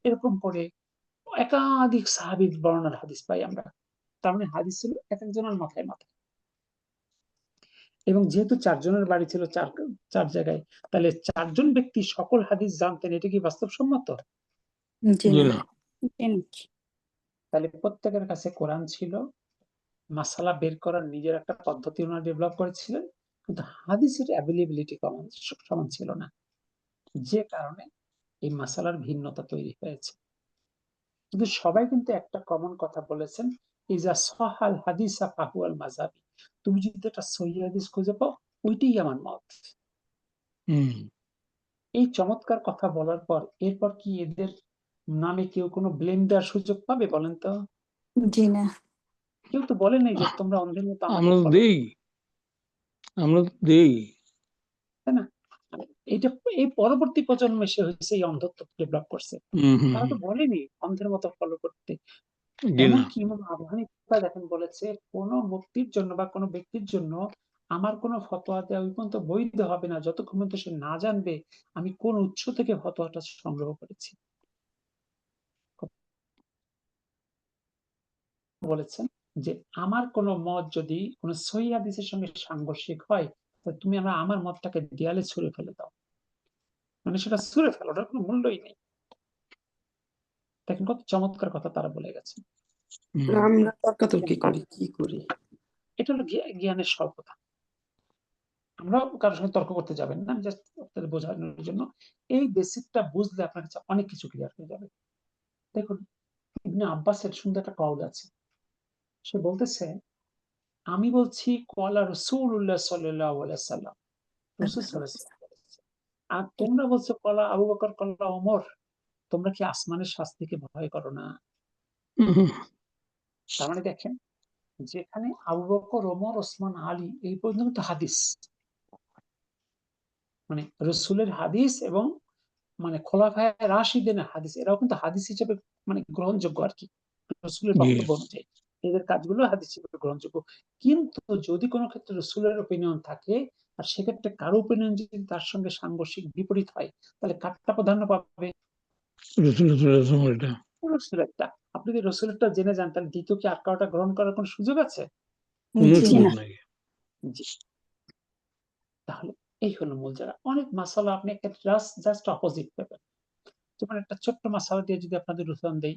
এরকম করে একাধিক সাহাবীর বর্ণনার হাদিস পাই আমরা। তার মানে হাদিস ছিল এক একজনের মাথায় মাথায়। এবং যেহেতু চারজনের বাড়ি ছিল চার জায়গায়, তাহলে চারজন ব্যক্তি সকল হাদিস জানতেন, এটা কি বাস্তবসম্মত? জি জি না। না। তাহলে প্রত্যেকের কাছে কোরআন ছিল, মাসালা বের করার নিজের একটা পদ্ধতি ওনারা ডেভেলপ করেছিলেন, কিন্তু হাদিসের অ্যাভেলেবিলিটি সমান ছিল না, যে কারণে এই মাসালার ভিন্নতা তৈরি হয়েছে। কিন্তু সবাই কিন্তু একটা কমন কথা বলেছেন, ইজা সহাল হাদিসা ফাহুয়াল মাযহাবি, তুমি যদি একটা সহিহ হাদিস খুঁজে পাও ওইটাই আমার মত। এই চমৎকার কথা বলার পর এরপর কি এদের নামে কেউ কোনো ব্লেম দেওয়ার সুযোগ পাবে বলেন তো? জি না। কেউ তো বলে নাই যে তোমরা অন্ধের মতো আমাকে আমরা তো follow দেই, আমরা তো দেই। তাই না? এটা এই পরবর্তী প্রজন্ম এসে হয়েছে এই অন্ধত্ব ডেভেলপ করছে। তারা তো বলেনি অন্ধের মতো ফলো করতে। জি না। এমনকি ইমাম আবু হানিফা দেখেন বলেছে, কোন মুক্তির জন্য বা কোনো ব্যক্তির জন্য আমার কোনো ফতোয়া দেওয়া ওই পর্যন্ত বৈধ হবে না যতক্ষণ পর্যন্ত সে না জানবে আমি কোন উৎস থেকে ফতোয়াটা সংগ্রহ করেছি। বলেছেন যে আমার কোনো মত যদি কোনো সহিহ হাদিসের সঙ্গে সাংঘর্ষিক হয় তাহলে তুমি আমার মতটাকে দেয়ালে ছুঁড়ে ফেলে দাও, মানে সেটা ছুঁড়ে ফেলো, ওটার কোনো মূল্যই নেই। দেখেন কত চমৎকার কথা তারা বলে গেছে। আমরা তর্কাতর্কি করি, কি করি? এটা হলো জ্ঞানের স্বল্পতা। আমরা কারোর সঙ্গে তর্ক করতে যাবেন না, জাস্ট আপনাদের বোঝানোর জন্য। এই বেসিকটা বুঝলে আপনার কাছে অনেক কিছু ক্লিয়ার হয়ে যাবে। দেখুন, ইবনে আব্বাসের সুন্দর একটা কওল আছে। সে বলতেছে, আমি বলছি ক্বালা রাসূলুল্লাহ সাল্লাল্লাহু আলাইহি ওয়াসাল্লাম, রাসূল সাল্লাল্লাহু আলাইহি ওয়াসাল্লাম বলেছে। আর তোমরা বলছো ক্বালা আবু বকর ক্বালা ওমর, তোমরা কি আসমানের শাস্তিকে ভয় করো না? তার মানে দেখেন, যেখানে আবু বকর, ওমর, ওসমান, আলী এই পর্যন্ত হাদিস, মানে রাসূলের হাদিস এবং মানে খোলাফায়ে রাশিদিনের হাদিস, এরাও কিন্তু হাদিস হিসেবে মানে গ্রহণযোগ্য আর কি, রাসূলের জি। বক্তব্য অনুযায়ী এদের কাজগুলো হাদিস হিসেবে গ্রহণযোগ্য। কিন্তু যদি কোনো ক্ষেত্রে রাসূলের ওপিনিয়ন থাকে আর সেক্ষেত্রে কারো ওপিনিয়ন যদি তার সঙ্গে সাংঘর্ষিক বিপরীত হয়, তাহলে কারটা প্রাধান্য পাবে? এটা রাসূলেরটা। আপনি যদি রাসূলেরটা জেনে যান তাহলে দ্বিতীয় কি আর কারোটা গ্রহণ করার কোনো সুযোগ আছে? কোনো জি সুযোগ না। নাই। জি। তাহলে এই হলো মূল জায়গা। অনেক মাসালা আপনি একটা জাস্ট অপোজিট পাবেন। যেমন একটা ছোট্ট মাসালা দিয়ে যদি আপনাদের উদাহরণ দেই,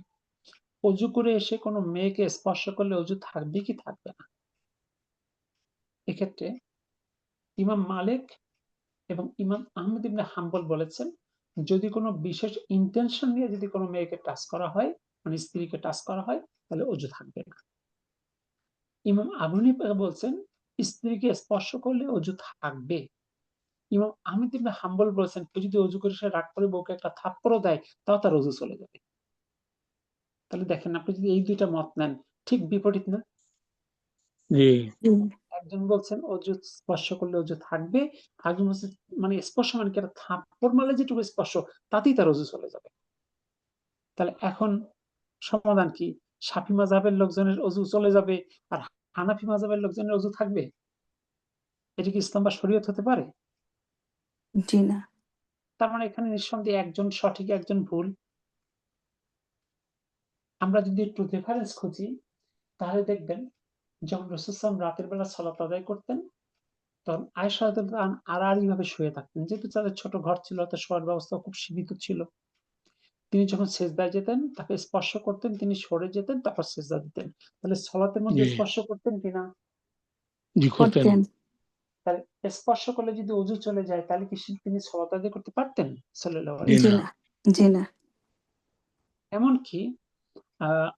অজু করে এসে কোনো মেয়েকে স্পর্শ করলে অজু থাকবে কি থাকবে না? এক্ষেত্রে ইমাম মালিক এবং ইমাম আহমদ ইবনে হাম্বল বলেছেন, যদি কোনো বিশেষ ইন্টেনশন নিয়ে যদি কোনো মেয়েকে টাচ করা হয়, মানে স্ত্রীকে টাচ করা হয়, তাহলে অজু থাকবে না। ইমাম আবু হানিফা বলছেন স্ত্রীকে স্পর্শ করলে অজু থাকবে। ইমাম আহমদ ইবনে হাম্বল বলেছেন কেউ যদি অজু করে সে রাগ করে বউকে একটা থাপ্পড়ও দেয় তাও তার অজু চলে যাবে। তাহলে দেখেন, আপনি যদি এই দুইটা মত নেন, ঠিক বিপরীত না? জি। একজন বলছেন অজু স্পর্শ করলে অজু থাকবে, আরেকজন বলছেন মানে স্পর্শ মানে কি একটা থাপ্পড় মারলে যেটুকু স্পর্শ তাতেই তার অজু চলে যাবে। তাহলে এখন সমাধান কি? শাফি মাযহাবের লোকজনের অজু চলে যাবে আর হানাফি মাযহাবের লোকজনের অজু থাকবে? এটা কি ইসলাম বা শরীয়ত হতে পারে? জি না। তার মানে এখানে নিঃসন্দেহে একজন সঠিক একজন ভুল। আমরা যদি একটু রেফারেন্স খুঁজি তাহলে দেখবেন যখন রাসূল সাল্লাল্লাহু আলাইহি ওয়াসাল্লাম রাতের বেলা সালাত আদায় করতেন তখন আয়েশা রাদিয়াল্লাহু আনহা আড়াআড়িভাবে শুয়ে থাকতেন। যেহেতু তাদের ছোট ঘর ছিল, অর্থাৎ শোয়ার ব্যবস্থা খুব সীমিত ছিল। তিনি যখন সেজদায় যেতেন তাকে স্পর্শ করতেন, তিনি সরে যেতেন, তারপর সেজদা দিতেন। তাহলে সালাতের মধ্যে জি। স্পর্শ করতেন কিনা? জি করতেন। করতেন। তাহলে স্পর্শ করলে যদি অজু চলে যায় তাহলে কি তিনি সালাত আদায় করতে পারতেন? সাল্লাল্লাহু জি আলাইহি জি না। না। জি না। এমনকি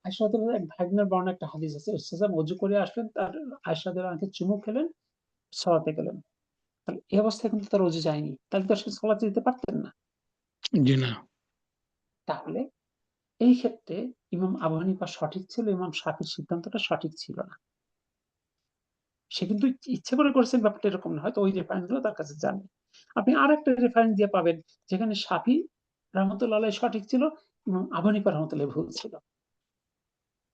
আয়েশা রাদিয়াল্লাহু এক ভাগ্নের বর্ণনা একটা হাদিস আছে। রাসূল অজু করে আসলেন, তার আয়েশা রাদিয়াল্লাহু আনহা চুমু খেলেন, সালাতে গেলেন। তাহলে এই অবস্থায় কিন্তু তার অজু যায়নি। তাহলে তো সে সালাতে যেতে পারতেন না। জি না। তাহলে এই ক্ষেত্রে ইমাম আবু হানিফা সঠিক ছিল, ইমাম শাফির সিদ্ধান্তটা সঠিক ছিল না। সে কিন্তু ইচ্ছে করে করেছেন, ব্যাপারটা এরকম না, হয়তো ওই রেফারেন্স গুলো তার কাছে জানেন। আপনি আর একটা রেফারেন্স দিয়ে পাবেন যেখানে শাফি রহমতুল্লাহ আলাইহি সঠিক ছিল, ইমাম আবু হানিফা রহমতুল্লাহ ভুল ছিল।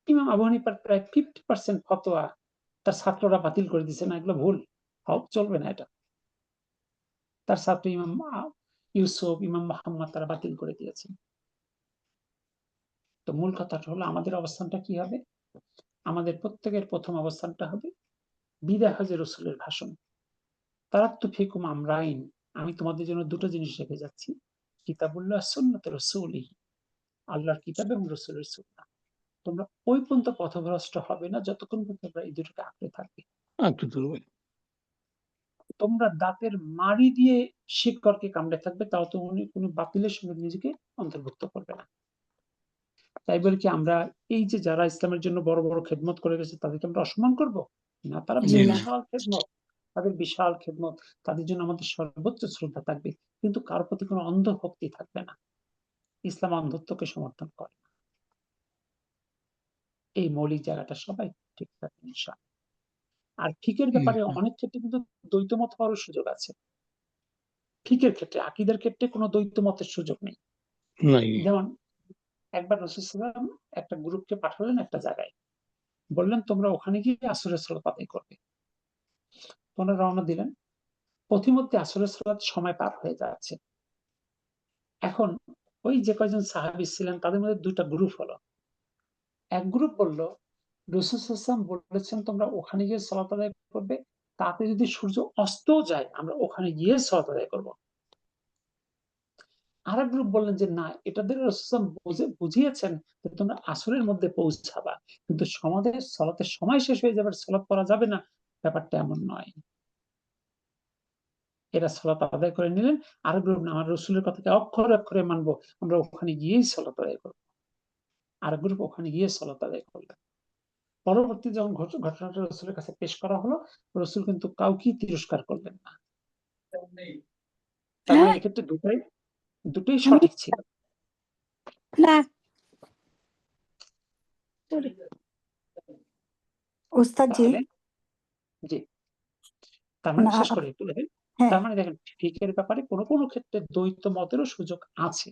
ইমাম আবু হানিফার প্রায় 50% ফতোয়া তার ছাত্ররা বাতিল করে দিচ্ছে, না এগুলো ভুল, চলবে না এটা। তার ছাত্র ইমাম ইউসুফ, ইমাম মুহাম্মদ তারা বাতিল করে দিয়েছেন। তো মূল কথাটা হলো আমাদের অবস্থানটা কি হবে? আমাদের প্রত্যেকের প্রথম অবস্থানটা হবে বিদায় হজে রসুলের ভাষণ। তারাক্তু ফিকুম আমরাইন, আমি তোমাদের জন্য দুটো জিনিস রেখে যাচ্ছি, কিতাবুল্লাহ সুন্নাত রাসূলিহি, আল্লাহর কিতাব এবং রাসূলের সুন্নাহ। তোমরা ওই পর্যন্ত পথভ্রষ্ট হবে না যতক্ষণ পর্যন্ত তোমরা এই দুটোকে আঁকড়ে থাকবে। তোমরা দাঁতের মাড়ি দিয়ে শিকড়কে কামড়ে থাকবে, তাও তো উনি কোনো বাতিলের সঙ্গে নিজেকে অন্তর্ভুক্ত করবে না। তাই বলে কি আমরা এই যে যারা ইসলামের জন্য বড় বড় খেদমত করে গেছে তাদেরকে আমরা অসম্মান করব না? তারা জি না। বিশাল খেদমত, তাদের বিশাল খেদমত, তাদের জন্য আমাদের সর্বোচ্চ শ্রদ্ধা থাকবে, কিন্তু কারো প্রতি কোনো অন্ধ ভক্তি থাকবে না। ইসলাম অন্ধত্বকে সমর্থন করে না। এই মৌলিক জায়গাটা সবাই ঠিক থাকবে ইনশাআল্লাহ। আর ফিকের ব্যাপারে অনেক ক্ষেত্রে কিন্তু দ্বৈত মত হওয়ার সুযোগ আছে। ফিকের ক্ষেত্রে, আকীদার ক্ষেত্রে কোনো দ্বৈত মতের সুযোগ নেই। যেমন একবার রাসূল সাল্লাল্লাহু আলাইহি ওয়াসাল্লাম একটা গ্রুপকে পাঠালেন একটা জায়গায়, বললেন তোমরা ওখানে গিয়ে আসরের সালাত আদায় করবে। তোমরা রওনা দিলেন, পথিমধ্যে আসরের সালাত সময় পার হয়ে যাচ্ছে। এখন ওই যে কয়জন সাহাবী ছিলেন তাদের মধ্যে দুইটা গ্রুপ হলো। এক গ্রুপ বলল রাসূল সাল্লাল্লাহু আলাইহি ওয়াসাল্লাম বলেছেন তোমরা ওখানে গিয়ে সালাত আদায় করবে, তাতে যদি সূর্য অস্তও যায় আমরা ওখানে গিয়ে সালাত আদায় করব। আরেক গ্রুপ বললেন যে না, এটা দিয়ে রাসূল সাল্লাল্লাহু আলাইহি ওয়াসাল্লাম বুঝিয়েছেন যে তোমরা আসরের মধ্যে পৌঁছাবা, কিন্তু সমাজের সালাতের সময় শেষ হয়ে যাবে, সালাত পড়া যাবে না, ব্যাপারটা এমন নয়। এরা সালাত আদায় করে নিলেন। আরেক গ্রুপ না, আমরা রাসূলের কথাকে অক্ষরে অক্ষরে মানবো, আমরা ওখানে গিয়েই সালাত আদায় করব। আরেক গ্রুপ ওখানে গিয়ে সালাত আদায় করলেন। পরবর্তী যখন ঘটনাটা রাসূলের কাছে পেশ করা হলো, রাসূল কিন্তু কাউকেই তিরস্কার করলেন না। তার মানে এক্ষেত্রে দুটোই সঠিক ছিল। না উস্তাদ জি, তাহলে জি, তার মানে না, শেষ করে একটু দেখেন। হ্যাঁ, তার মানে দেখেন ফিকহের ব্যাপারে কোনো কোনো ক্ষেত্রে দ্বৈত মতেরও সুযোগ আছে,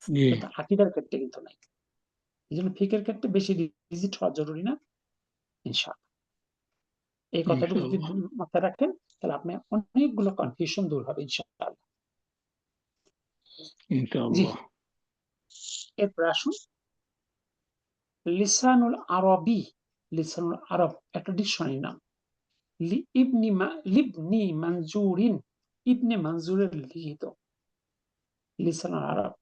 কিন্তু আকীদার ক্ষেত্রে কিন্তু নাই। এই জন্য ফিকহের ক্ষেত্রে বেশি রিজিড হওয়া জরুরি না, ইনশাআল্লাহ। এই কথাটুকু যদি মাথায় রাখেন তাহলে আপনি অনেকগুলো কনফিউশন দূর হবে ইনশাআল্লাহ। জি, এরপর আসুন লিসানুল আরবি। লিসানুল আরব একটা ডিকশনারি নাম। লিবনি মানজুরিন, ইবনে মানজুরের লিখিত লিসানুল আরব।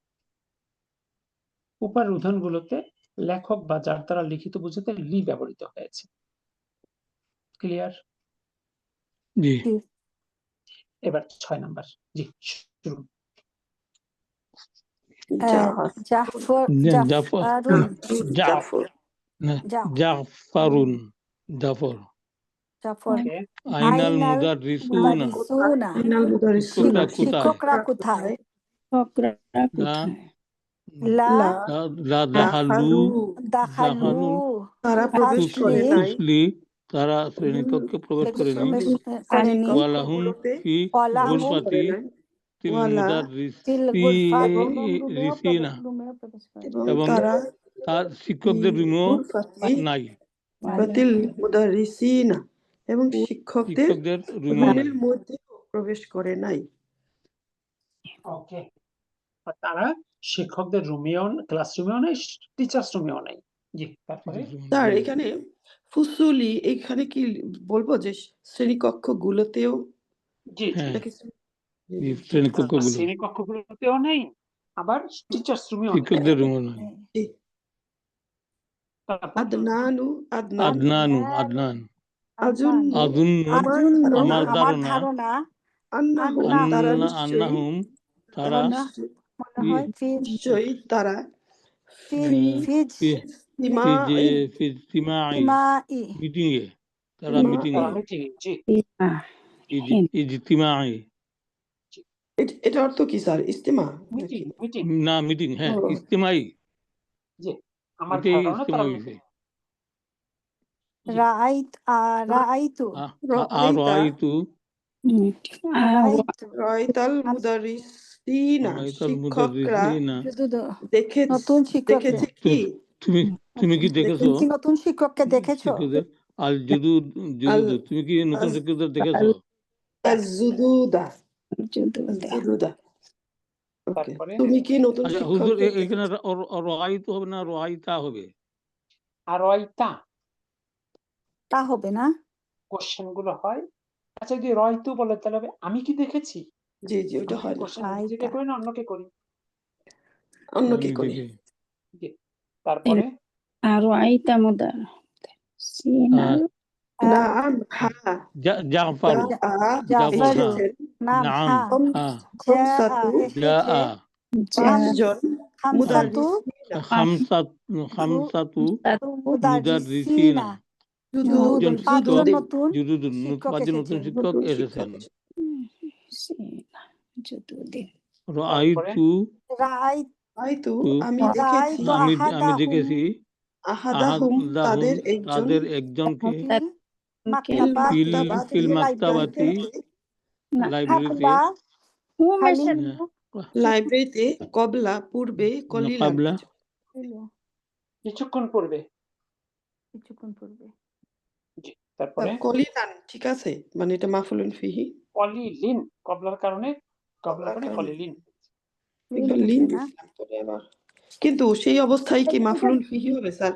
উপরের উদাহরণগুলোতে লেখক বা যার দ্বারা লিখিত বোঝাতে লি ব্যবহৃত হয়েছে। ক্লিয়ার? জি। এবার 6 নাম্বার। জি, শুরু। জাফর জাফরুন জাফর জাফর ওকে, আইনাল আইনাল মুদাররিসুনা মুদাররিসুনা, শিক্ষকরা কোথায়? শিক্ষকরা কোথায়? ফকরা কোথায়? লা লা দাখালু দাখালু তারা প্রবেশ করে নাই তুসলি, তারা শ্রেণীকক্ষে প্রবেশ করেনি। করেনি। ওয়ালাহুম ফি ওয়ালাহুম গুরফাতি তিল ফিল গুরফাতি মুদাররিসিনা, এবং তারা তার শিক্ষকদের রুমও নাই। বাতিল মুদাররিসিনা, এবং শিক্ষকদের রুমও নাই। রুমের মধ্যে প্রবেশ করে নাই। ওকে, তারা শিক্ষকদের রুমেও, ক্লাসরুমেও নাই, টিচার্স রুমেও নাই। জি, তারপরে স্যার এখানে ফুসুলি, এখানে কি বলবো যে শ্রেণীকক্ষ গুলোতেও? জি, শ্রেণীকক্ষগুলো শ্রেণীকক্ষগুলোতেও নেই, আবার টিচার্স রুমেও নেই। শিক্ষকদের রুমও নাই। আদনান আজুন্নু আমার ধারণা আন্নাহুম তারা নিশ্চয়ই তারা মিটিংয়ে, তারা মিটিংয়ে জি, ইজতিমাই। এটা অর্থ কি স্যার? ইস্তেমা মিটিং নাকি? মিটিং না মিটিং, হ্যাঁ ও। ইস্তেমাই, যে আমার এটাই ধারণা ইস্তেমা তারা বিষয়। জি রাআইতু আর রাআইতা রাইতু রাআইতু রাআইতাল মুদারিসিনা, রাইতাল শিক্ষকরা মুদাররিসিনা, নতুন শিক্ষককে দেখেছে কি? তুমি তুমি কি দেখেছো তুমি কি নতুন শিক্ষককে দেখেছো? শিক্ষকদের? আল জুদুদ তুমি কি নতুন আল- শিক্ষকদের দেখেছো? আজ-জুদুদা জুদুদা আজ-জুদুদা। ওকে, তারপরে তুমি কি নতুন আচ্ছা হুজুর, শিক্ষকদের এখানে রাইতু হবে না রাইতা হবে? আর ওইটা তা হবে না? কোশ্চেন গুলো হয়। আচ্ছা যদি রয়তু বলে তাহলে হবে আমি কি দেখেছি? জি জি, ওটা হয় না, কোশ্চেন রায়তা। নিজেকে করি না অন্যকে করি? অন্য আমি কি করি? দেখি। জি তারপরে আর আইতা মুদার সিনাল না হ্যাঁ, জাফর জাফর এসেছেন নাম নাম হা হ্যাঁ খামসাতু, যা এসেছে পাঁচজন খামসাতু খামসাতু মুদাররিসিনা পাঁচজন পাঁচজন শিক্ষক নতুন জুদুদুন, শিক্ষক পাঁচজন নতুন এসেছেন। শিক্ষক এসেছেন। সিনা জুদুদিন রাইতু রাআইতু হয়তো তু আমি দেখেছি রাআইতু আমি আহাদাহুম দেখেছি আহাদাহুম, তাদের একজন তাদের একজনকে ফিল মাকতাবাত ফিল মাকতাবাতি লাইব্রেরিতে হাকবা হুম হালিম লাইব্রেরিতে কবলা পূর্বে কলিলান, কাবলা কিছুক্ষণ পূর্বে। কিছুক্ষণ পূর্বে জি তারপরে কলিলান, ঠিক আছে, মানে এটা মাফুলুন ফিহি, কলিলিন কবলার কারণে কারণে। কলিলিন। এবার লিন দিছিলাম পরে আবার, কিন্তু সেই অবস্থায় কি মাফুলুন ফিহি হবে স্যার?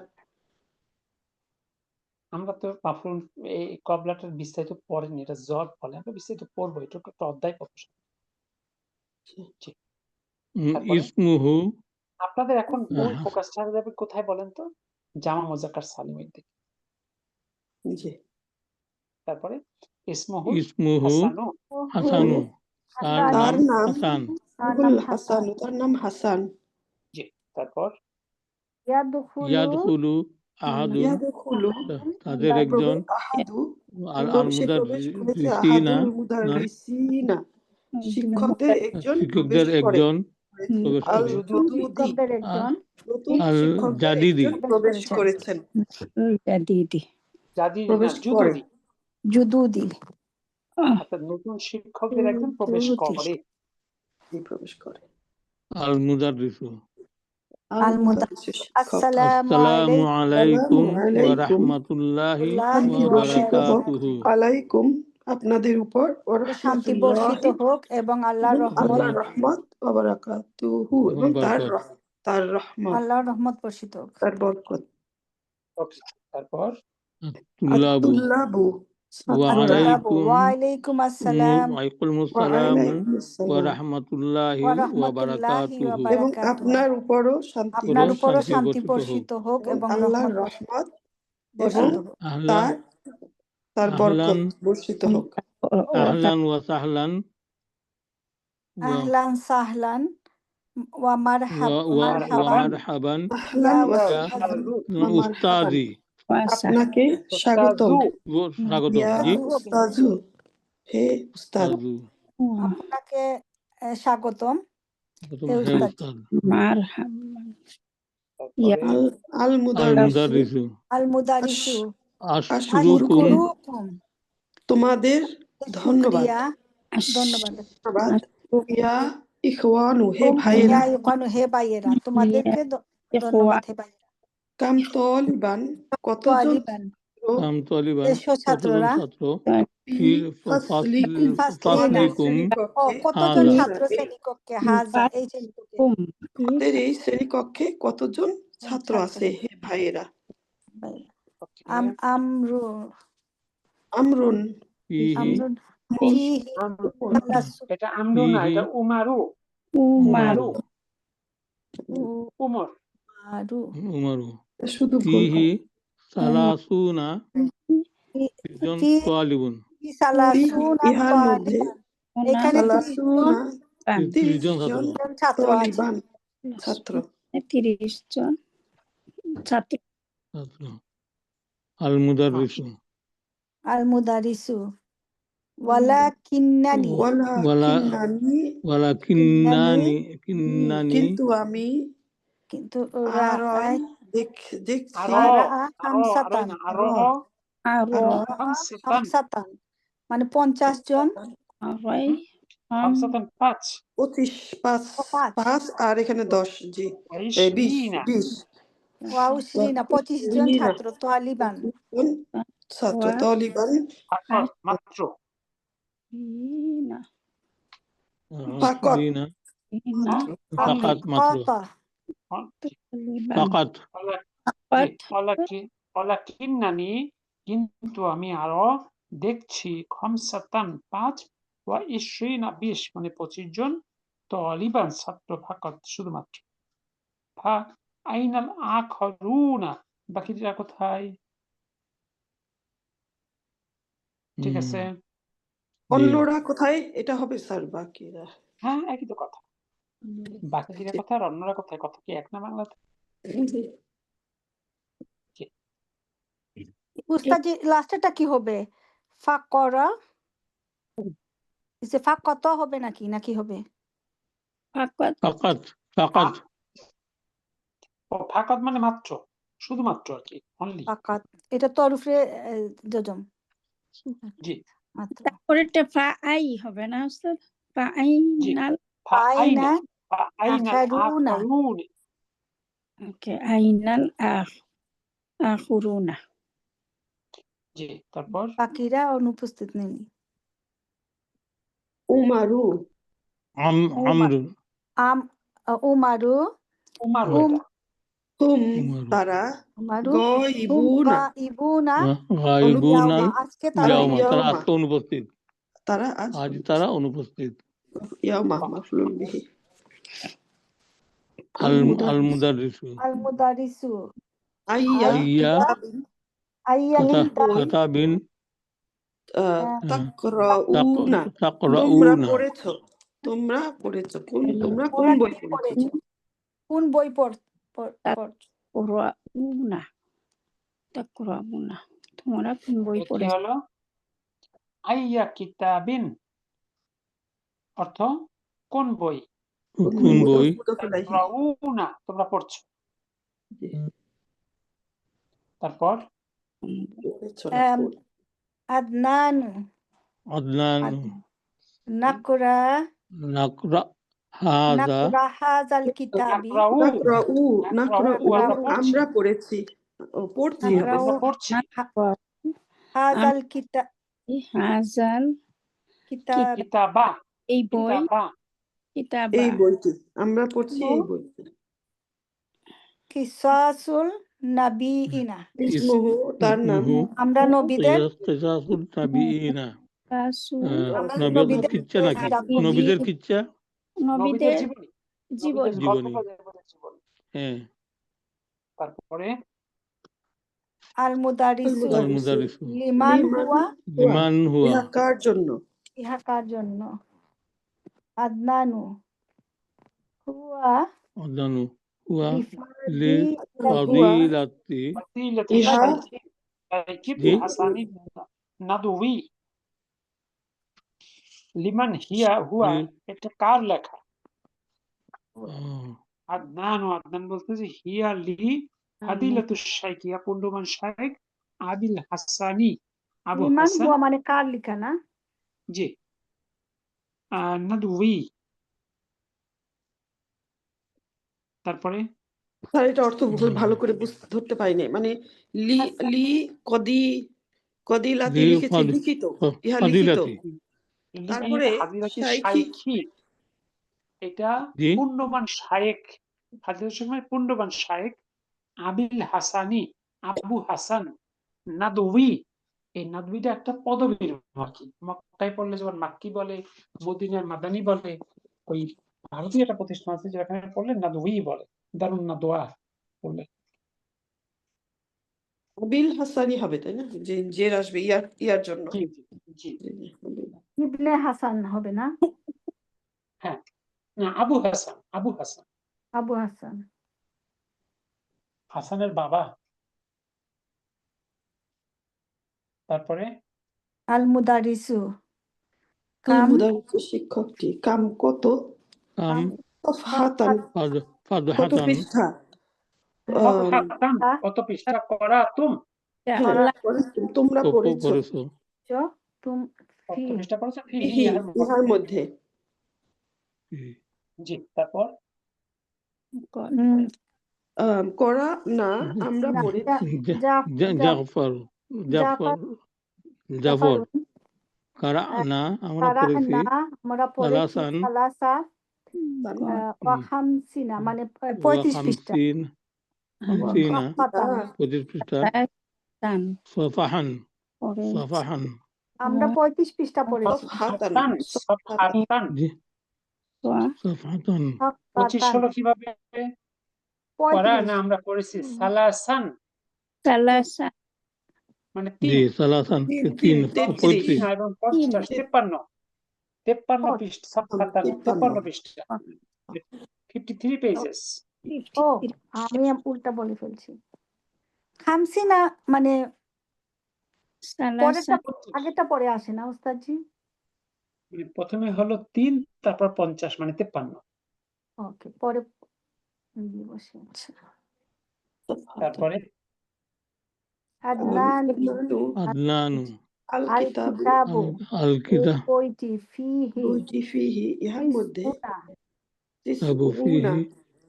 আমরা তো মাফুল এই কবলাটার বিস্তারিত পড়িনি, এটা জব বলে, আমরা বিস্তারিত পড়বো, এটা একটা অধ্যায় পাবো। জি তারপরে? ইসমুহু আপনাদের এখন মূল হ্যাঁ। ফোকাসটা যাবে কোথায় বলেন তো? জামা মুজাক্কার সালিমের দিকে। জি, তারপরে ইসমুহু ইসমুহু হাসানু হাসানু, তার তার নাম নাম হাসান। হাসান, তার নাম হাসান। জি তারপর ইয়াদখুলু আহাদুন, ইয়াদখুলু, তাদের একজন আহাদু, আল সে প্রবেশ করেছে, মুদাররিসিনা, আহাদুল মুদাররিসিনা, শিক্ষকদের একজন শিক্ষকদের প্রবেশ করে। একজন প্রবেশ আল করে। জুদুদি, শিক্ষকদের একজন নতুন আল শিক্ষকদের জাদিদি, একজন প্রবেশ করেছেন, জাদিদি জাদি না প্রবেশ করে। জুদুদি, জুদুদি অর্থাৎ নতুন শিক্ষকদের একজন প্রবেশ করে। প্রবেশ করে। আল মুদাররিসু, আল মুদাররিসু। শিক্ষক। আসসালামু আসসালামু আলাইকুম ওয়া আলাইকুম রাহমাতুল্লাহি শান্তি ওয়া বর্ষিত হোক বারাকাতুহু। আলাইকুম, আপনাদের উপর, ওয়া শান্তি রাহমাতুল্লাহি, বর্ষিত হোক এবং আল্লাহর এবং রহমত আল্লাহর রহমত ওয়া বারাকাতুহু, এবং তার রহমত, আল্লাহর রহমত বর্ষিত হোক। তার বরকত। ওকে, তারপর তুল্লাবু আত-তুল্লাবু, ওয়া ছাত্ররা, আলাইকুম ওয়া আলাইকুম আসসালাম ওয়া ওয়া আলাইকুমুস সালাম, রাহমাতুল্লাহি ওয়া ওয়া রাহমাতুল্লাহি ওয়া বারাকাতুহু। এবং বারাকাতুহু। আপনার উপরও শান্তি আপনার উপরও উপরও শান্তি শান্তি বর্ষিত হোক। বর্ষিত হোক এবং এবং আল্লাহর রহমত রহমত বর্ষিত এবং হোক। আহলান তার বরকত বর্ষিত হোক। আহলান ওয়া সাহলান আহলান সাহলান ওয়া ওয়া মারহাবান মারহাবান আহলান ওয়া ইয়া সাহলান উস্তাযু, ওয়া মারহাবান, উস্তাদি, আপনাকে স্বাগতম। স্বাগতম। ইয়া জি উস্তাজু, হে উস্তাদ। উস্তাদু, আপনাকে স্বাগতম হে হে উস্তাদ। উস্তাদ। তারপরে আল আল মুদাররিসু, মুদাররিসু আল মুদারিসু আশকুরুকুম, আশকুরুকুম তোমাদের ধন্যবাদ। শুকরিয়া ধন্যবাদ। ধন্যবাদ। ইয়া ইখওয়ানু, হে ভাইয়েরা। হে ভাইয়েরা, তোমাদেরকে ধন্যবাদ হে ভাইয়েরা। কাম তলিবান, কতজন তালিবান কাম তালিবান, এসো কতজন ছাত্ররা। ছাত্র, ফি ফাসলিকুম, কতজন হাজা, ছাত্র শ্রেণীকক্ষে হাজা এই শ্রেণীকক্ষে আমাদের এই শ্রেণীকক্ষে কতজন ছাত্র আছে, হে ভাইয়েরা। আমরু আমরুন, ফিহি আমরুন ফিহি, এটা আমরু না, এটা উমারু, উমারু, উমর। উমারু, শুধু ভুল ফিহি হয়। সালাসুনা, 30 জন তালিবুন, ইহার মধ্যে এখানে 30 সালাসুনা, 30 জন 30 জন ছাত্র। ছাত্র আছে। তালিবান, ছাত্র। 30 জন ছাত্র। ছাত্র। আল মুদাররিসু আল মুদারিসু ওয়ালাকিন্নানি ওয়ালা ওয়ালা কিন্নানি ওয়ালা কিন্নানি কিন্নানি কিন্তু আমি কিন্তু আরয় দেখছি আরো রাআ আরো খামসাতান না আরো আরো খামসাতান খামসাতান মানে 50 জন আরয় খামসাতান 5 25 5 5 5 আর এখানে 10 জি 20 20 20 ওয়াউশরিনা 25 জন ছাত্র তালিবান জন ছাত্র তালিবান মাত্র না ফাকাত না Only. ফাকাত মাত্র ফাকাত ওয়ালাকিন্নানি কিন্তু আমি আরো দেখছি খমসাতান 5 ওয়া ইশরিনা 20 মানে 25 জন তালিবান ছাত্র ফাকাত শুধুমাত্র ফা আইনাল আখরুনা বাকিরা কোথায় ঠিক আছে অন্যরা কোথায় এটা হবে স্যার বাকিরা হ্যাঁ একই তো কথা বাকিরা কোথায় আর অন্যরা কোথায় কথা কি এক না বাংলাতে উস্তাজি লাস্টেরটা কি হবে ফাকরা যে ফাকত হবে নাকি হবে ফাকাত ফাকাত ফাকাত ফাকাত মানে মাত্র শুধুমাত্র আর কি অনলি ফাকাত এটা তরফে জজম জি মাত্র তারপরেরটা ফাআই হবে না উস্তাদ ফাআইনাল আইনা ফাআইনাল আখারুনা। আখরুন ওকে আইনাল আখরুনা জি তারপর বাকিরা অনুপস্থিত নেই উমারু আমরু উমারু উমারু হুম এটা হুম উমারু তারা উমারু গায়িবুনা ইবুনা গায়িবুনা আজকে তারা ইয়াউমা তারা ইয়াউমা। আজকে অনুপস্থিত তারা আজ তারা অনুপস্থিত ইয়াউমা মাফলুল বিহি আল মুদারিসু আল মুদারিসু আইয়া আইয়া আইয়া কাতাবিন তাকরাউনা তোমরা তাকরাউনা পড়েছো তোমরা কোন ওরা বই কি পড়েছো পড়েছো? কোন বই পড়ছো কুরআউনা তাকরাউনা তোমরা কোন বই কি পড়েছো হলো আইয়া কিতাবিন অর্থ কোন বই কোন বই তাকরাউনা তোমরা পড়ছো তারপর আদনানু আদনান নাকরা নাকরা হাযাল কিতাবি আমরা পড়েছি পড়ছি আমরা পড়ছি হাযাল হাজাল কিতাব কিতাবা এই বই কিতাবা এই বইটি আমরা পড়ছি এই বইটি কিসাসুল নাবিইনা ইসমুহু তার নাম আমরা নবীদের কিসাসুন নাবিয়িনা আমরা নবীদের কিচ্ছা নাকি নবীদের কিচ্ছা নবীদের জীবন জীবনী হ্যাঁ তারপরে আল মুদারিসু আল মুদারিসু লিমান হুয়া ইহা কার জন্য আদনানু হুয়া আদনানু হুয়া লি লিফাদিলাতি ফাদিলাতি ইহা কিবনে হাসানি নাদুই লিমান হিয়া হুয়া এটা কার লেখা আদনান বলতেছে হিয়া লি ফাদিলাতুশ শাইখ ইয়া পুন্ডমান শাইখ আবিল হাসানি আবু লিমান হাসান হুয়া মানে কার লেখা না জি নাদুই তারপরে স্যার এটা অর্থ ভালো করে ধরতে পাইনি মানে লি লি কদিলাতি লিখেছি লিখিত ইহা লিখিত তারপরে শাইখি এটা পুণ্যবান শায়েখ হাদিসের সময় পুণ্যবান শায়েখ আবিল হাসানি আবু হাসান নাদউই এই নাদউইটা একটা পদবীর মাকি মক্কায় পড়লে যেমন মাক্কি বলে মদিনার মাদানি বলে ওই ভারতীয় একটা প্রতিষ্ঠান আছে যেখানে পড়লে নাদউই বলে দারুন নাদওয়া বললে আবিল হাসানি হবে তাই না যে আসবে ইয়ার জন্য জি ইবনে হাসান হবে না হ্যাঁ না আবু হাসান হাসানের বাবা তারপরে আল মুদারিসু কাম বোধহয় হচ্ছে শিক্ষকটি। কাম কত? কাম সফহাতান কত ফাদহাতান পৃষ্ঠা? সফহাতান কত পৃষ্ঠা? করাতুম হ্যাঁ, আল্লাহ তোমরা পড়েছো। করেছো তুম কত ফি পৃষ্ঠা পড়েছে? ফিহি, ইহার মধ্যে। জি, তারপর করা না, আমরা না, পড়েছি। জাফর জাফর জাফর কারা না আমরা পড়েছি আমরা পড়েছি সালাসান সালাসা ওয়া খামসিনা মানে 35 পৃষ্ঠা খামসিনা খাতান। 25 পৃষ্ঠা দান সাফাহান পরে সাফাহান আমরা 35 পৃষ্ঠা পড়েছি সফহাতান, সফহাতান জি সোয়া সাফাহাতান 25 হলো কিভাবে? করা না 35 আমরা পড়েছি সালাসান সালাসা মানে জি 3 সালাসান তিন, 35 33 এবং 50 53 পৃষ্ঠা সফহাতান 53 পৃষ্ঠা 53 পেজেস। ও আমি উল্টা বলে ফেলছি খামসিনা মানে সালাসা পরেরটা আগেরটা পরে আসে না ওস্তাদজি? মানে প্রথমে হলো 3 তারপর 50 মানে 53। ওকে পরে বসে আচ্ছা তারপরে আদনান আদনানু আল আল কিতাব কিতাবু আল কিতা বইটি ফিহি বইটি ফিহি, ইহার মধ্যে তাবু তিসউনা ফিহি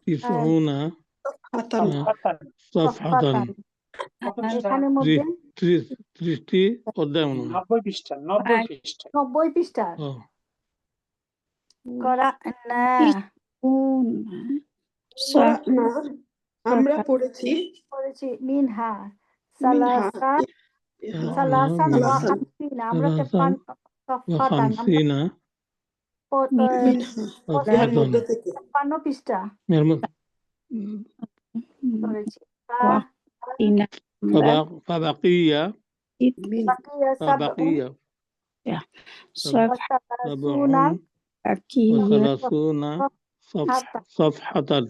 তিসউনা সফহাতান সফহাতান সাফহাতান কত পৃষ্ঠা? এখানের মধ্যে 30টি অধ্যায় অনুমান 90 পৃষ্ঠা 90 পৃষ্ঠা 90 পৃষ্ঠা ও করা না করা না, আমরা পড়েছি পড়েছি মিনহা মিনহা সালাসান ওয়া সালাসান খামসিনা আমরা সালাসান 53 সফহাতান আমরা খামসিনা মিনহা, ইহার মধ্যে থেকে 53 পৃষ্ঠা এর মধ্যে পড়েছি ফাবাকিয়া বাকিয়া ফাবাকিয়া সাবউনা ওয়াসালাসুনা সাফহাতান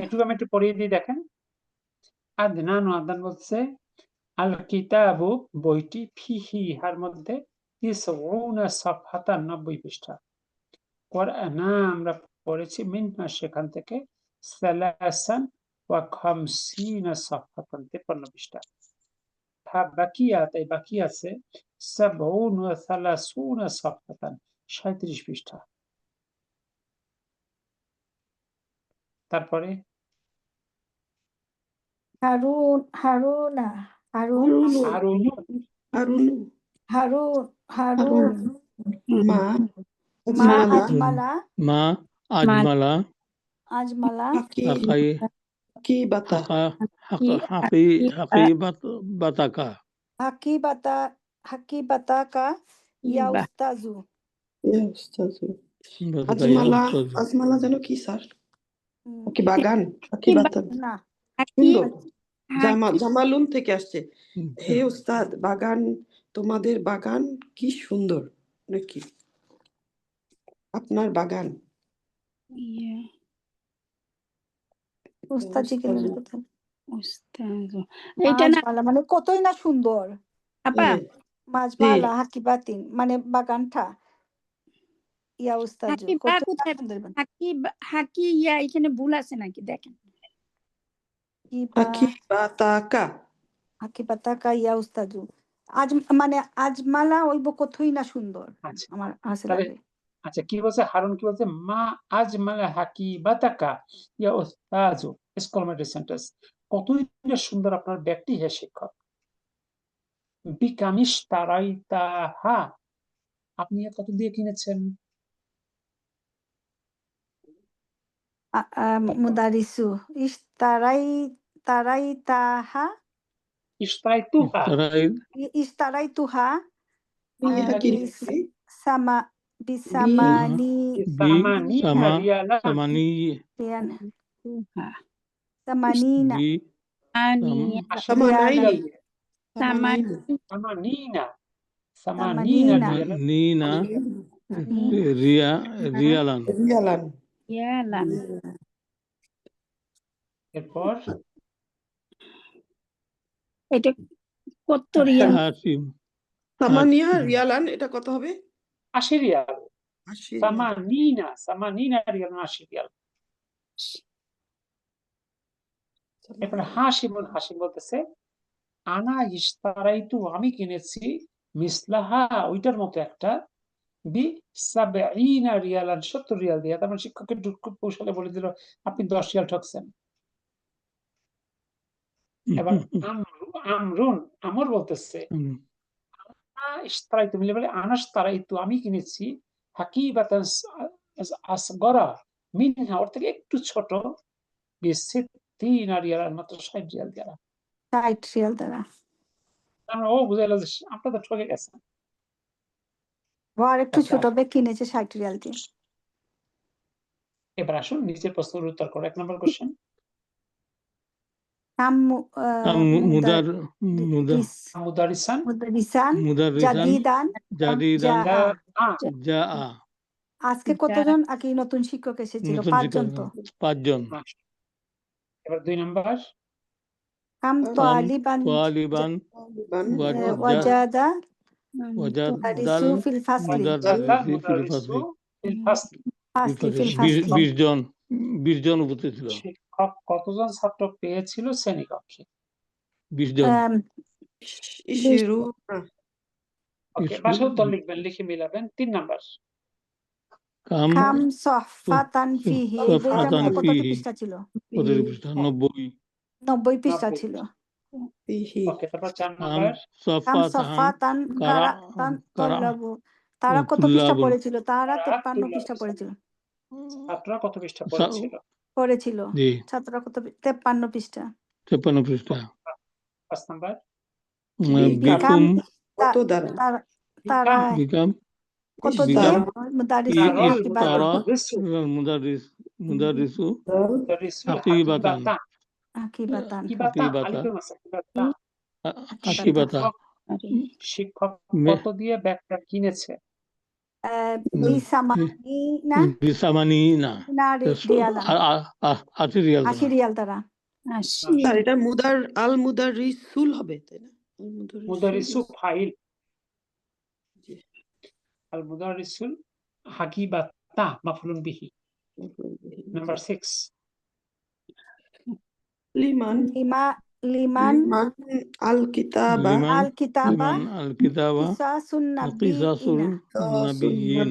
একটু আমি একটু পড়িয়ে দিই দেখেন। আদনান বলছে আল কিতাবু বইটি ফিহি ইহার মধ্যে তিসউনা সফহাতান 90 পৃষ্ঠা। কোরআনা আমরা পড়েছি মিনহা সেখান থেকে সালাসান ওয়া খামসিনা সফহাতান 53 পৃষ্ঠা। বাকিয়া তাই বাকি আছে সাবউন ওয়া সালাসুনা সফহাতান 37 পৃষ্ঠা। তারপরে হারুনা মা আজমালা মা আজমালা হাকিবাতা হাকিবাতাকা হাকিবাতাকা ইয়া উস্তাজু আজমালা যেন কি স্যার? কি বাগান? হাকিবাতা না সুন্দর, জামালুন থেকে আসছে। হে উস্তাদ, বাগান, তোমাদের বাগান কি সুন্দর নাকি? আপনার বাগান উস্তাদজি কে কথা এটা না মাঝমালা মানে কতই না সুন্দর আপা মাঝমালা হাকিবাতিন মানে বাগানটা ইয়া উস্তাজু হাকি বা কতই না কোথায় সুন্দর হাকি ইয়া এখানে ভুল আছে নাকি দেখেন। হাকিবাতাকা ইয়া উস্তাজু আজ মানে আজমালা ওইব কতই না সুন্দর আচ্ছা আমার হাসি তাহলে লাগে। আচ্ছা কি বলছে হারুন কি বলছে মা আজমালা হাকিবাতাকা ইয়া উস্তাজু এক্সক্লেমেটরি সেন্টেন্স কতই না সুন্দর আপনার ব্যক্তি হে শিক্ষক। বিকামিশ তারাইতাহা আপনি কত দিয়ে কিনেছেন? মুদারিসু তারাইতাহা ইস্তারাইতুহা সামানি রিয়ালান এরপর এটা কত রিয়াল? সামানিয়া রিয়ালান, এটা কত হবে? 80 রিয়াল। 80 রিয়াল। সামানিনা রিয়াল, 80 রিয়াল। এরপরে হাসিম বলতেছে আনা ইশতারাইতু, আমি কিনেছি, মিসলাহা, ওইটার মতো একটা, বি সাবঈনা রিয়ালান, 70 রিয়াল দিয়ে। তার মানে শিক্ষকের খুব কৌশলে বলে দিল আপনি 10 রিয়াল ঠকছেন। এবার আমর বলতেছে ইশতারাইতু মিলে বলে আনা ইশতারাইতু, আমি কিনেছি, হাকিবাতান আসগরা মিনহা, ওর থেকে একটু ছোট, বিসিত্তিনা রিয়ালান, মাত্র 60 রিয়াল দিয়ে। 60 রিয়াল দ্বারা। ও বুঝাইলো যে আপনারা তো ঠকে গেছেন। ও আর একটু ছোট ব্যাগ কিনেছে 60 রিয়াল দিয়ে। এবার আসুন নিচের প্রশ্নের উত্তর করো। 1 নম্বর কোশ্চেন। মুদারিসান জাদিদান জাআ। আজকে কতজন আকি নতুন শিক্ষক এসেছিল? 5 জন তো। 5 জন। এবার 2 নম্বর। কাম তালিবান ওয়াজাদা মুদারিসু ফিল ফাসলি। 20 জন উপস্থিত ছিল। শিক্ষক কতজন ছাত্র পেয়েছিল শ্রেণীকক্ষে? 20 জন। ওকে, বাসা উত্তর লিখবেন, লিখে মিলাবেন। 3 নাম্বার। কাম সফাতান ফিহি, এই বইটার মধ্যে কতটি পৃষ্ঠা ছিল? 90 পৃষ্ঠা ছিল। ওকে, তারপর 4 নাম্বার। কাম সফাতান কারাতান তল্লাবু, তারা কত পৃষ্ঠা পড়েছিল? তারা 53 পৃষ্ঠা পড়েছিল। ছাত্ররা কত পৃষ্ঠা পড়েছিল? ছাত্ররা কত? 53 পৃষ্ঠা। 53 পৃষ্ঠা। 5 নাম্বার। বিকাম তারা কত দিয়ে? মুদারিসু হাকিবাতান। শিক্ষক কত দিয়ে ব্যাগটা কিনেছে? 80 রিয়াল দ্বারা। আর এটা মুদারিসুল হবে, তাই না? মুদারিসু ফাইল, আল মুদারিসুল হাকিবাতা মাফউলুন বিহি। নাম্বার 6। লিমান আল কিতাবা কিসাসুন নাবিয়িন।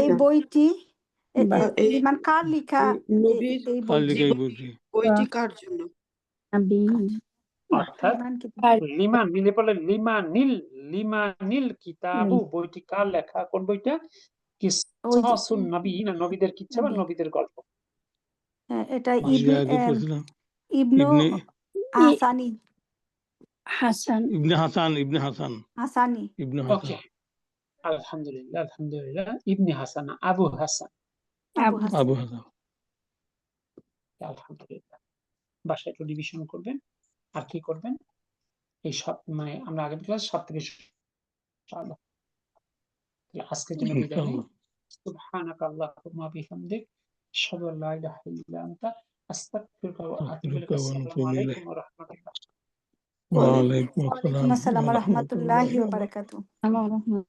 এই বইটি লিমান কার লেখা? এই বইটি কার জন্য? অর্থাৎ লিমান মিলে পড়লে লিমানিল কিতাবু, বইটি কার লেখা? কোন বইটা? কিসাসুন নাবিয়িন, নবীদের কিচ্ছা বা নবীদের গল্প। এটা ইবনে হাসানি। ওকে, আলহামদুলিল্লাহ ইবনে হাসান, আবু হাসান। আলহামদুলিল্লাহ। বাসায় একটু রিভিশন করবেন। আর কি করবেন? এই সব মানে আমরা আগের ক্লাস 7 থেকে ইনশাআল্লাহ। আজকের জন্য বিদায় নিই। সুবহানাকাল্লাহুম্মা বিহামদিক, আশহাদু আল্লা ইলাহা ইল্লা আনতা, আস্তাগফিরুকা ওয়া আতুবু ইলাইক। আসসালামু আলাইকুম ওয়া রাহমাতুল্লাহ। ওয়া আলাইকুম আসসালাম ওয়া রাহমাতুল্লাহি ওয়া বারাকাতুহু।